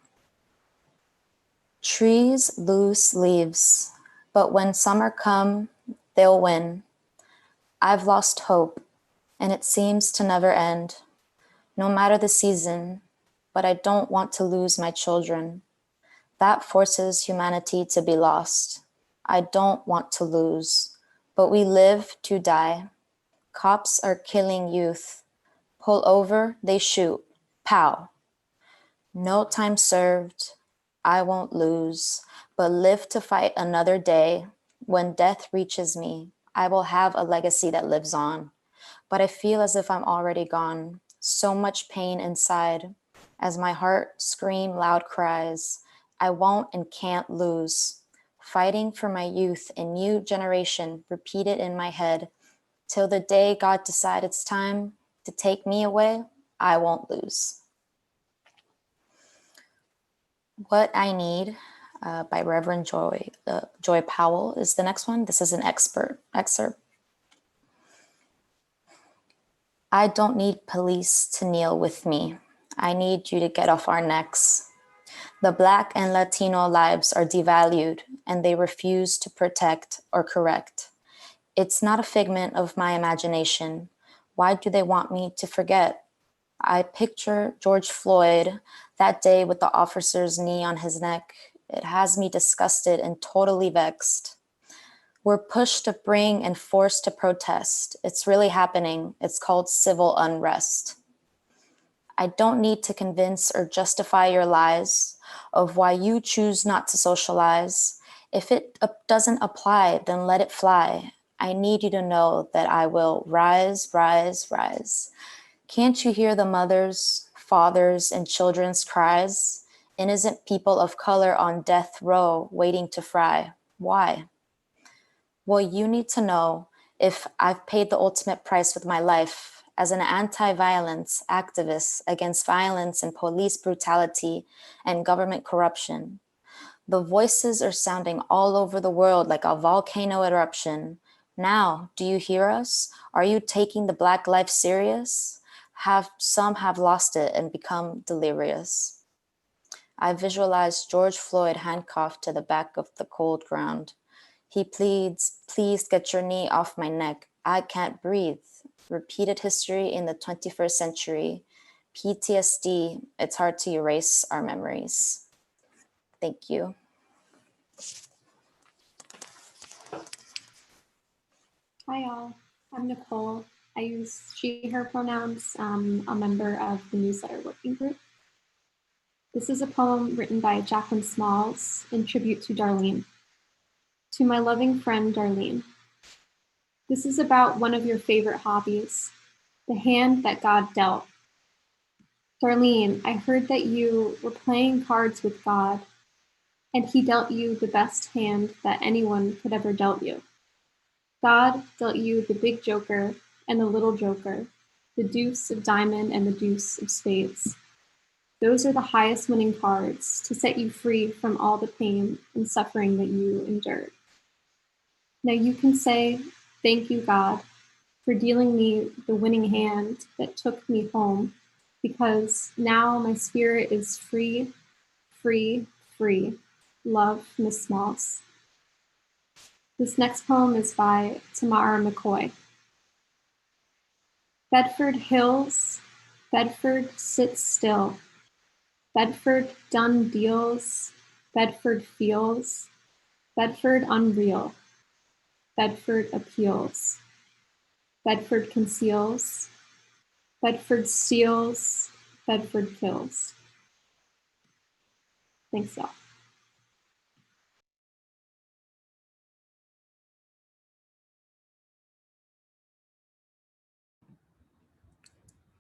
Trees lose leaves, but when summer come, they'll win. I've lost hope, and it seems to never end, no matter the season, but I don't want to lose my children. That forces humanity to be lost. I don't want to lose, but we live to die. Cops are killing youth. Pull over, they shoot. Pow. No time served. I won't lose, but live to fight another day. When death reaches me, I will have a legacy that lives on. But I feel as if I'm already gone. So much pain inside. As my heart scream loud cries, I won't and can't lose. Fighting for my youth and new generation repeated in my head. Till the day God decide it's time to take me away, I won't lose. What I Need by Reverend Joy Powell is the next one. This is an excerpt. I don't need police to kneel with me. I need you to get off our necks. The Black and Latino lives are devalued and they refuse to protect or correct. It's not a figment of my imagination. Why do they want me to forget? I picture George Floyd that day with the officer's knee on his neck. It has me disgusted and totally vexed. We're pushed to bring and forced to protest. It's really happening. It's called civil unrest. I don't need to convince or justify your lies of why you choose not to socialize. If it doesn't apply, then let it fly. I need you to know that I will rise, rise, rise. Can't you hear the mothers, fathers, and children's cries? Innocent people of color on death row waiting to fry. Why? Well, you need to know if I've paid the ultimate price with my life as an anti-violence activist against violence and police brutality and government corruption. The voices are sounding all over the world like a volcano eruption. Now, do you hear us? Are you taking the Black life serious? Some have lost it and become delirious. I visualize George Floyd handcuffed to the back of the cold ground. He pleads, please get your knee off my neck. I can't breathe. Repeated history in the 21st century. PTSD, it's hard to erase our memories. Thank you. Hi all, I'm Nicole. I use she, her pronouns. I'm a member of the newsletter working group. This is a poem written by Jacqueline Smalls in tribute to Darlene. To my loving friend, Darlene. This is about one of your favorite hobbies, the hand that God dealt. Darlene, I heard that you were playing cards with God, and he dealt you the best hand that anyone could ever dealt you. God dealt you the big joker and the little joker, the deuce of diamond and the deuce of spades. Those are the highest winning cards to set you free from all the pain and suffering that you endured. Now you can say, thank you, God, for dealing me the winning hand that took me home, because now my spirit is free, free, free. Love, Miss Smalls. This next poem is by Tamara McCoy. Bedford Hills, Bedford sits still. Bedford done deals, Bedford feels, Bedford unreal, Bedford appeals, Bedford conceals, Bedford steals, Bedford kills. Thanks, y'all.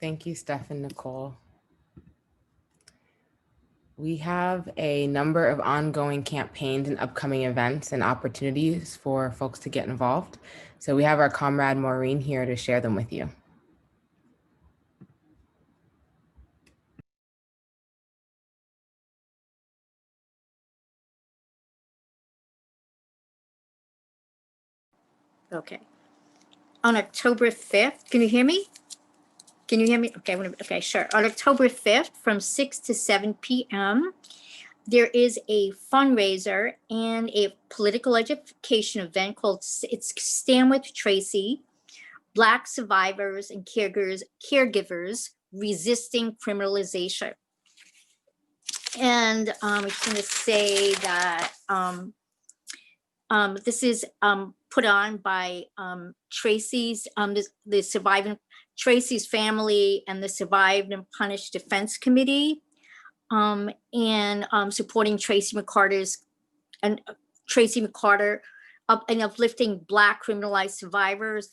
Thank you, Steph and Nicole. We have a number of ongoing campaigns and upcoming events and opportunities for folks to get involved. So we have our comrade Maureen here to share them with you. Okay. On October 5th, can you hear me? Can you hear me? Okay, okay, sure. On October 5th from 6 to 7 p.m., there is a fundraiser and a political education event called it's Stand With Tracy, Black Survivors and Caregivers Resisting Criminalization. And I'm just going to say that this is put on by Tracy's, the surviving Tracy's family and the Survived and Punished Defense Committee, and supporting Tracy McCarter up and uplifting Black criminalized survivors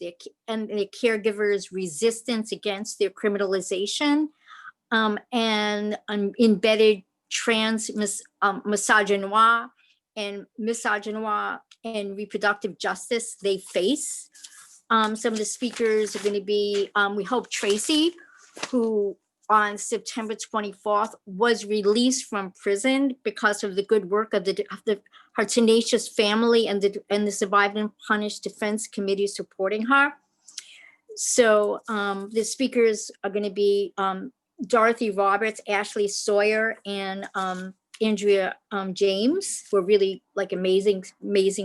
and their caregivers' resistance against their criminalization, and embedded trans misogynoir and reproductive justice they face. Some of the speakers are going to be, we hope, Tracy, who on September 24th was released from prison because of the good work of her tenacious family and the Survived and Punished Defense Committee supporting her. So the speakers are going to be Dorothy Roberts, Ashley Sawyer, and Andrea James, who are really like amazing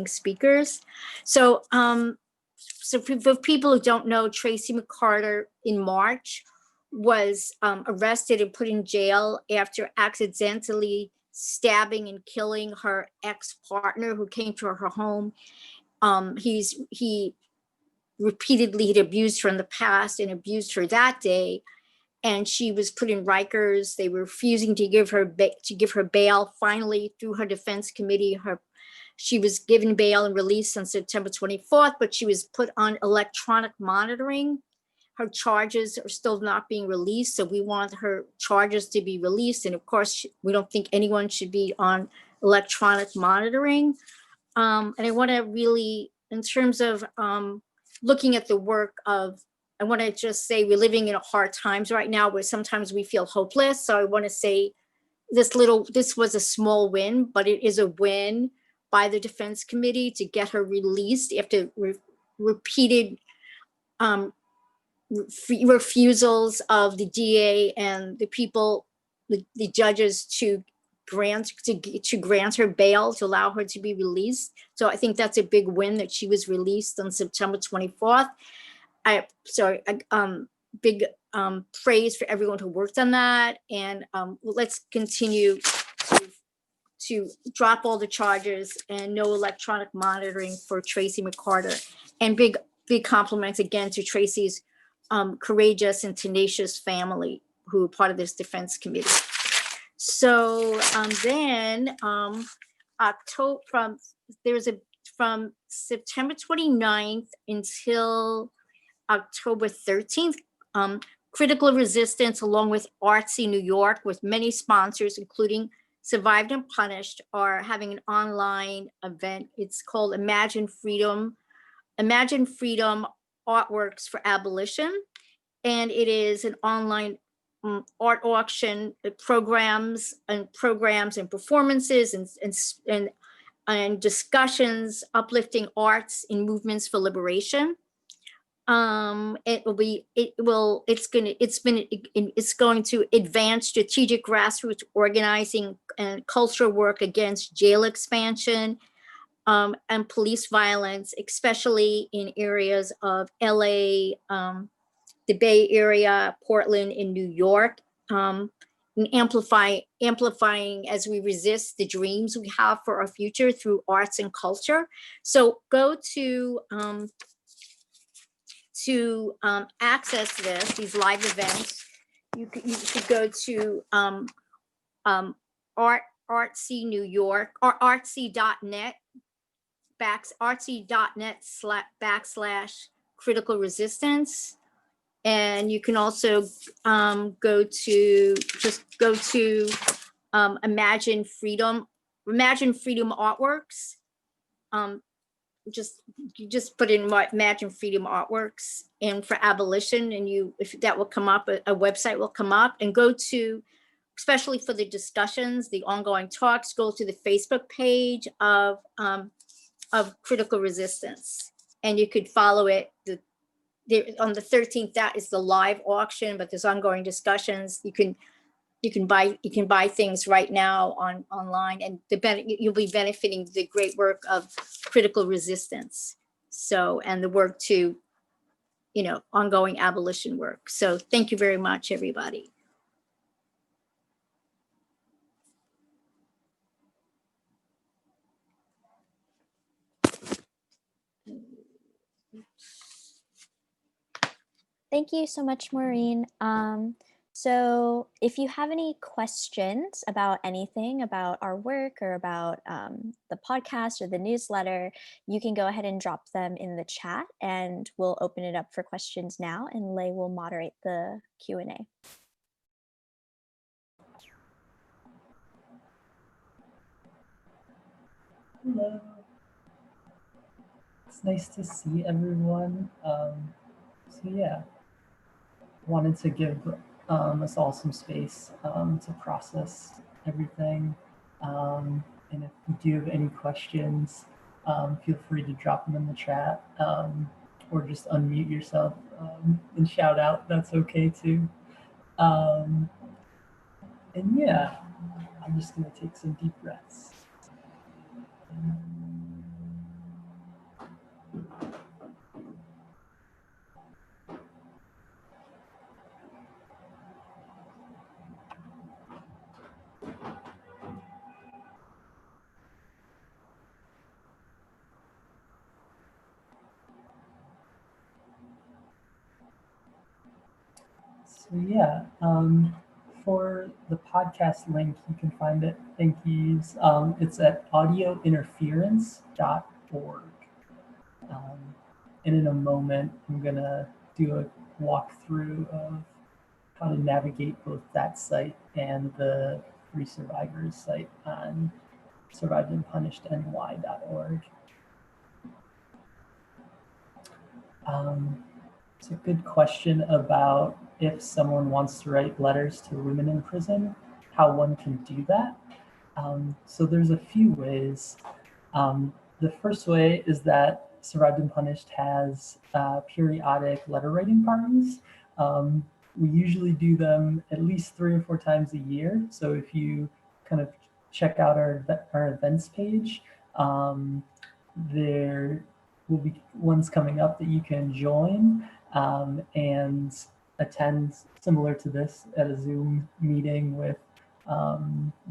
speakers. So so for people who don't know, Tracy McCarter in March was arrested and put in jail after accidentally stabbing and killing her ex-partner who came to her home. He repeatedly had abused her in the past and abused her that day. And she was put in Rikers. They were refusing to give her bail. Finally, through her defense committee, she was given bail and released on September 24th, but she was put on electronic monitoring. Her charges are still not being released, so we want her charges to be released. And of course, we don't think anyone should be on electronic monitoring. And I want to really, in terms of looking at the work of, I want to just say we're living in hard times right now where sometimes we feel hopeless. So I want to say this was a small win, but it is a win by the Defense Committee to get her released after repeated refusals of the DA and the people, the judges to grant her bail, to allow her to be released. So I think that's a big win that she was released on September 24th. Big praise for everyone who worked on that. And let's continue to drop all the charges and no electronic monitoring for Tracy McCarter. And big compliments again to Tracy's courageous and tenacious family who are part of this defense committee. So then from September 29th until October 13th, Critical Resistance, along with Artsy New York, with many sponsors, including Survived and Punished, are having an online event. It's called Imagine Freedom Artworks for Abolition. And it is an online art auction, programs and performances and discussions uplifting arts in movements for liberation. It's going to advance strategic grassroots organizing and cultural work against jail expansion and police violence, especially in areas of LA, the Bay Area, Portland, and New York, and amplifying as we resist the dreams we have for our future through arts and culture. So go to access these live events. You could go to Artsy New York or artsy.net /critical resistance. And you can also go to Imagine Freedom Artworks. You just put in Imagine Freedom Artworks and for Abolition, and if that will come up, a website will come up. And go to, especially for the discussions, the ongoing talks, go to the Facebook page of Critical Resistance, and you could follow it. on the 13th, that is the live auction, but there's ongoing discussions. You can buy things right now online, and you'll be benefiting the great work of Critical Resistance. So, and the work to, ongoing abolition work. So thank you very much, everybody. Thank you so much, Maureen. So if you have any questions about anything about our work or about the podcast or the newsletter, you can go ahead and drop them in the chat, and we'll open it up for questions now, and Lei will moderate the Q&A. Hello. It's nice to see everyone. So yeah, wanted to give us all some space to process everything. And if you do have any questions, feel free to drop them in the chat, or just unmute yourself and shout out. That's okay too. And yeah, I'm just gonna take some deep breaths. So yeah, for the podcast link, you can find it. Thank yous. It's at audiointerference.org. And in a moment, I'm gonna do a walkthrough of how to navigate both that site and the Free Survivors site on survivedandpunishedny.org. It's a good question about if someone wants to write letters to women in prison, how one can do that. So there's a few ways. The first way is that Survived and Punished has periodic letter writing parties. We usually do them at least 3 or 4 times a year. So if you kind of check out our events page, there will be ones coming up that you can join and attend, similar to this, at a Zoom meeting with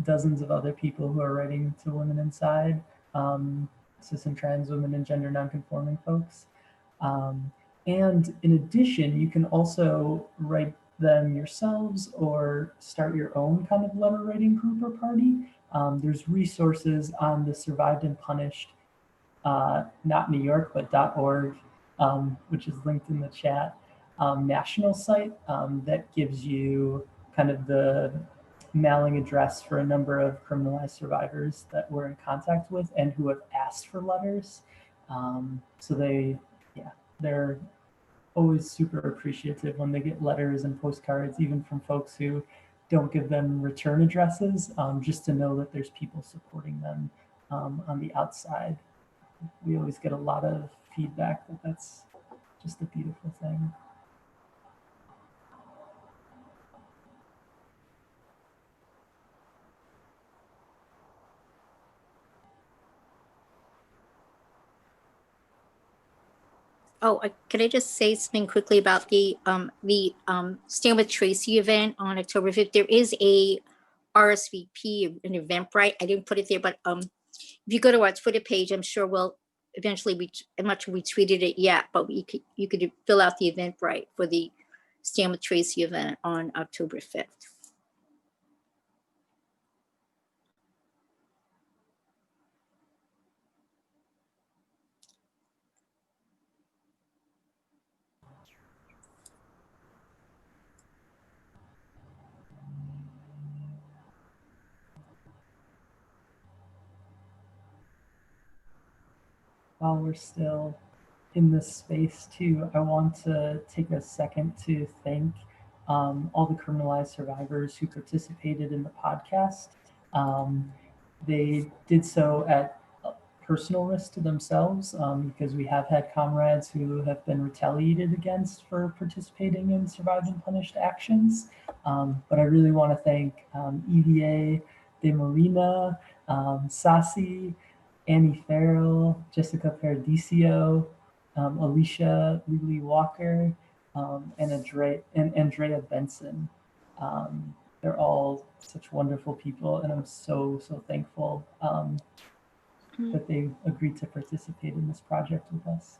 dozens of other people who are writing to women inside, cis and trans women and gender nonconforming folks. And in addition, you can also write them yourselves or start your own kind of letter writing group or party. There's resources on the Survived and Punished, not New York, but .org, which is linked in the chat, national site that gives you kind of the mailing address for a number of criminalized survivors that we're in contact with and who have asked for letters. So they're always super appreciative when they get letters and postcards, even from folks who don't give them return addresses, just to know that there's people supporting them on the outside. We always get a lot of feedback that that's just a beautiful thing. Oh, could I just say something quickly about the Stand With Tracy event on October 5th? There is a RSVP, an Eventbrite. I didn't put it there, but if you go to our Twitter page, I'm sure we'll eventually I'm not sure we tweeted it yet, but you could fill out the Eventbrite for the Stand With Tracy event on October 5th. While we're still in this space too, I want to take a second to thank all the criminalized survivors who participated in the podcast. They did so at personal risk to themselves, because we have had comrades who have been retaliated against for participating in Survived and Punished actions. But I really want to thank EVA De Molina, Sasi, Annie Farrell, Jessica Paradiso, Alicia Lily Walker, and Andrea Benson. They're all such wonderful people, and I'm so thankful that they agreed to participate in this project with us.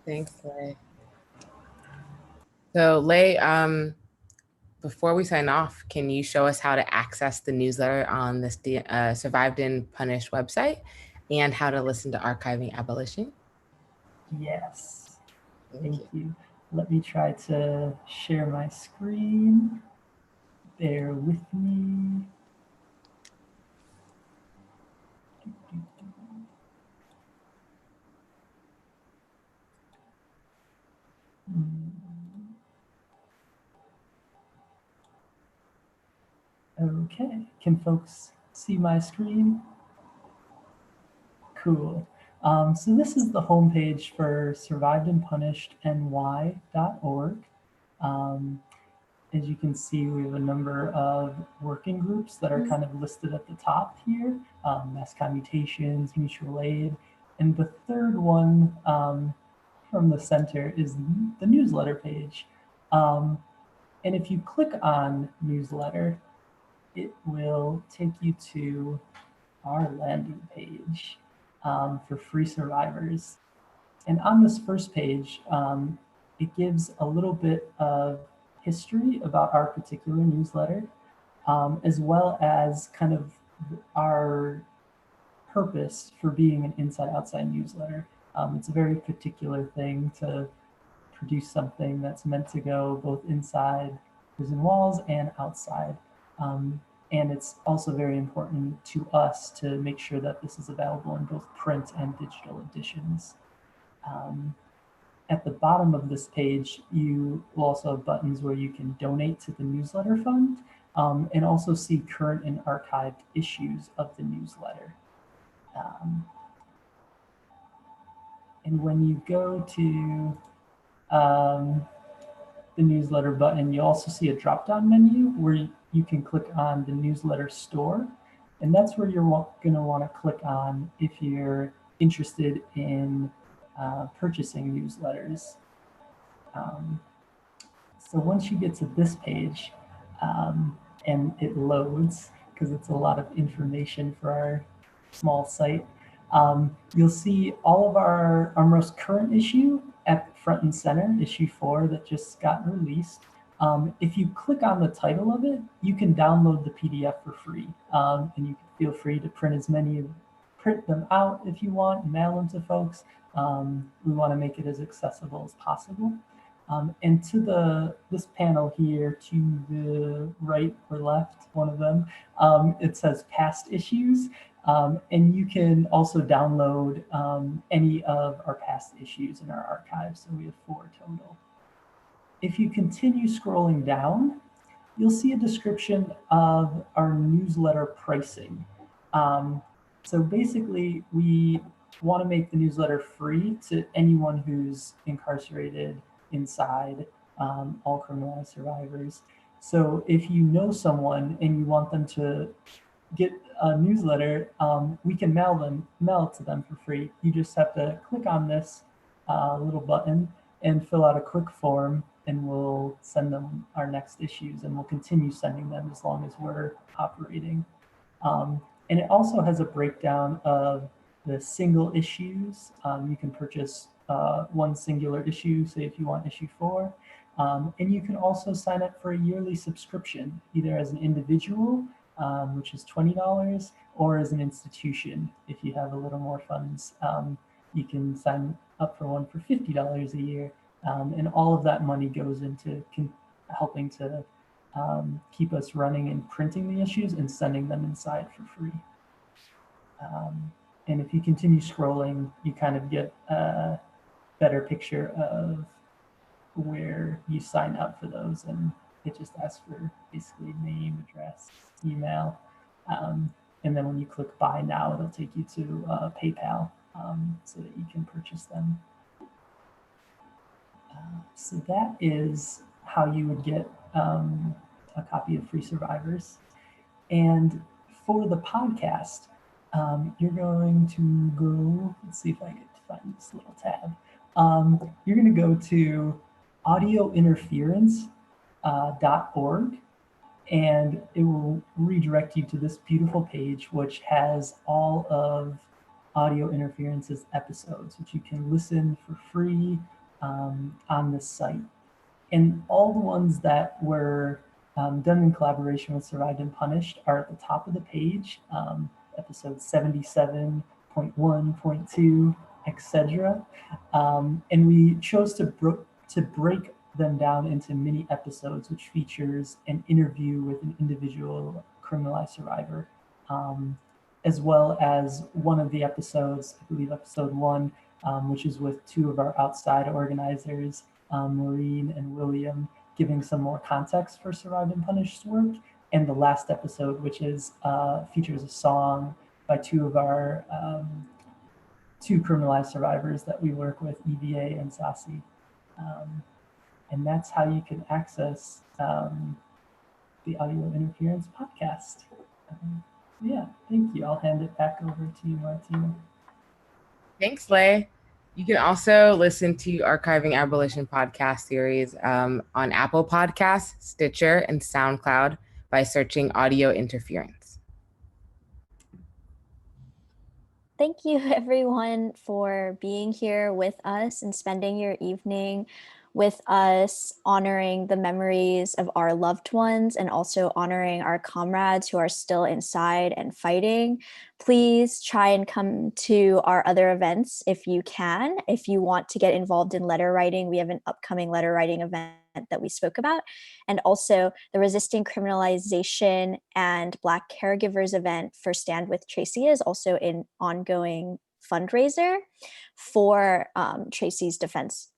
Thanks, Lei. So Lei, before we sign off, can you show us how to access the newsletter on this Survived and Punished website and how to listen to Archiving Abolition? Yes, thank you. Let me try to share my screen. Bear with me. Okay, can folks see my screen? Cool. So this is the homepage for survivedandpunishedny.org. As you can see, we have a number of working groups that are kind of listed at the top here, mass commutations, mutual aid. And the third one from the center is the newsletter page. And if you click on newsletter, it will take you to our landing page for free survivors. And on this first page, it gives a little bit of history about our particular newsletter, as well as kind of our purpose for being an inside-outside newsletter. It's a very particular thing to produce something that's meant to go both inside prison walls and outside. And it's also very important to us to make sure that this is available in both print and digital editions. At the bottom of this page, you will also have buttons where you can donate to the newsletter fund and also see current and archived issues of the newsletter. And when you go to the newsletter button, you also see a drop-down menu where you can click on the newsletter store. And that's where you're going to want to click on if you're interested in purchasing newsletters. So once you get to this page and it loads, because it's a lot of information for our small site, you'll see all of our most current issue at front and center, issue 4 that just got released. If you click on the title of it, you can download the PDF for free. And you can feel free to print them out if you want, mail them to folks. We want to make it as accessible as possible. And to this panel here, to the right or left, one of them, it says past issues. And you can also download any of our past issues in our archive. So we have 4 total. If you continue scrolling down, you'll see a description of our newsletter pricing. So basically, we want to make the newsletter free to anyone who's incarcerated inside, all criminalized survivors. So if you know someone and you want them to get a newsletter, we can mail it to them for free. You just have to click on this little button and fill out a quick form, and we'll send them our next issues, and we'll continue sending them as long as we're operating. And it also has a breakdown of the single issues. You can purchase one singular issue, say if you want issue 4. And you can also sign up for a yearly subscription, either as an individual, which is $20, or as an institution. If you have a little more funds, you can sign up for one for $50 a year. And all of that money goes into helping to keep us running and printing the issues and sending them inside for free. And if you continue scrolling, you kind of get a better picture of where you sign up for those. And it just asks for basically name, address, email. And then when you click buy now, it'll take you to PayPal so that you can purchase them. So that is how you would get a copy of Free Survivors. And for the podcast, you're going to go, let's see if I can find this little tab. You're going to go to audiointerference.org, and it will redirect you to this beautiful page, which has all of Audio Interference's episodes, which you can listen for free on this site. And all the ones that were done in collaboration with Survived and Punished are at the top of the page, episode 77.1.2, etc. And we chose to break them down into mini episodes, which features an interview with an individual criminalized survivor, as well as one of the episodes, I believe episode 1, which is with 2 of our outside organizers, Maureen and William, giving some more context for Survived and Punished's work. And the last episode, which is features a song by 2 of our 2 criminalized survivors that we work with, EVA and Sasi. And that's how you can access the Audio Interference podcast. Yeah, thank you. I'll hand it back over to you, Martina. Thanks, Lay. You can also listen to Archiving Abolition podcast series on Apple Podcasts, Stitcher, and SoundCloud by searching Audio Interference. Thank you, everyone, for being here with us and spending your evening with us, honoring the memories of our loved ones and also honoring our comrades who are still inside and fighting. Please try and come to our other events if you can. If you want to get involved in letter writing, we have an upcoming letter writing event that we spoke about. And also the Resisting Criminalization and Black Caregivers event for Stand With Tracy is also an ongoing fundraiser for Tracy's defense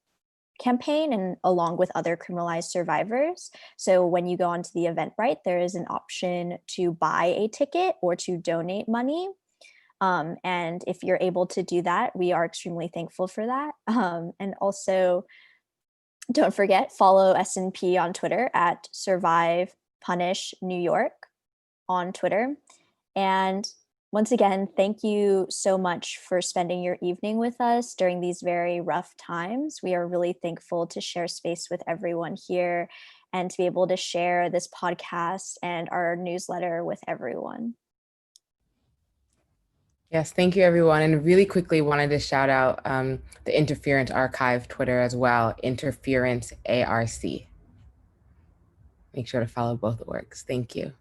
campaign and along with other criminalized survivors. So when you go onto the Eventbrite, there is an option to buy a ticket or to donate money. And if you're able to do that, we are extremely thankful for that. And also, don't forget, follow SNP on Twitter at Survive Punish New York on Twitter. And once again, thank you so much for spending your evening with us during these very rough times. We are really thankful to share space with everyone here and to be able to share this podcast and our newsletter with everyone. Yes, thank you, everyone. And really quickly wanted to shout out the Interference Archive Twitter as well, Interference ARC. Make sure to follow both works. Thank you.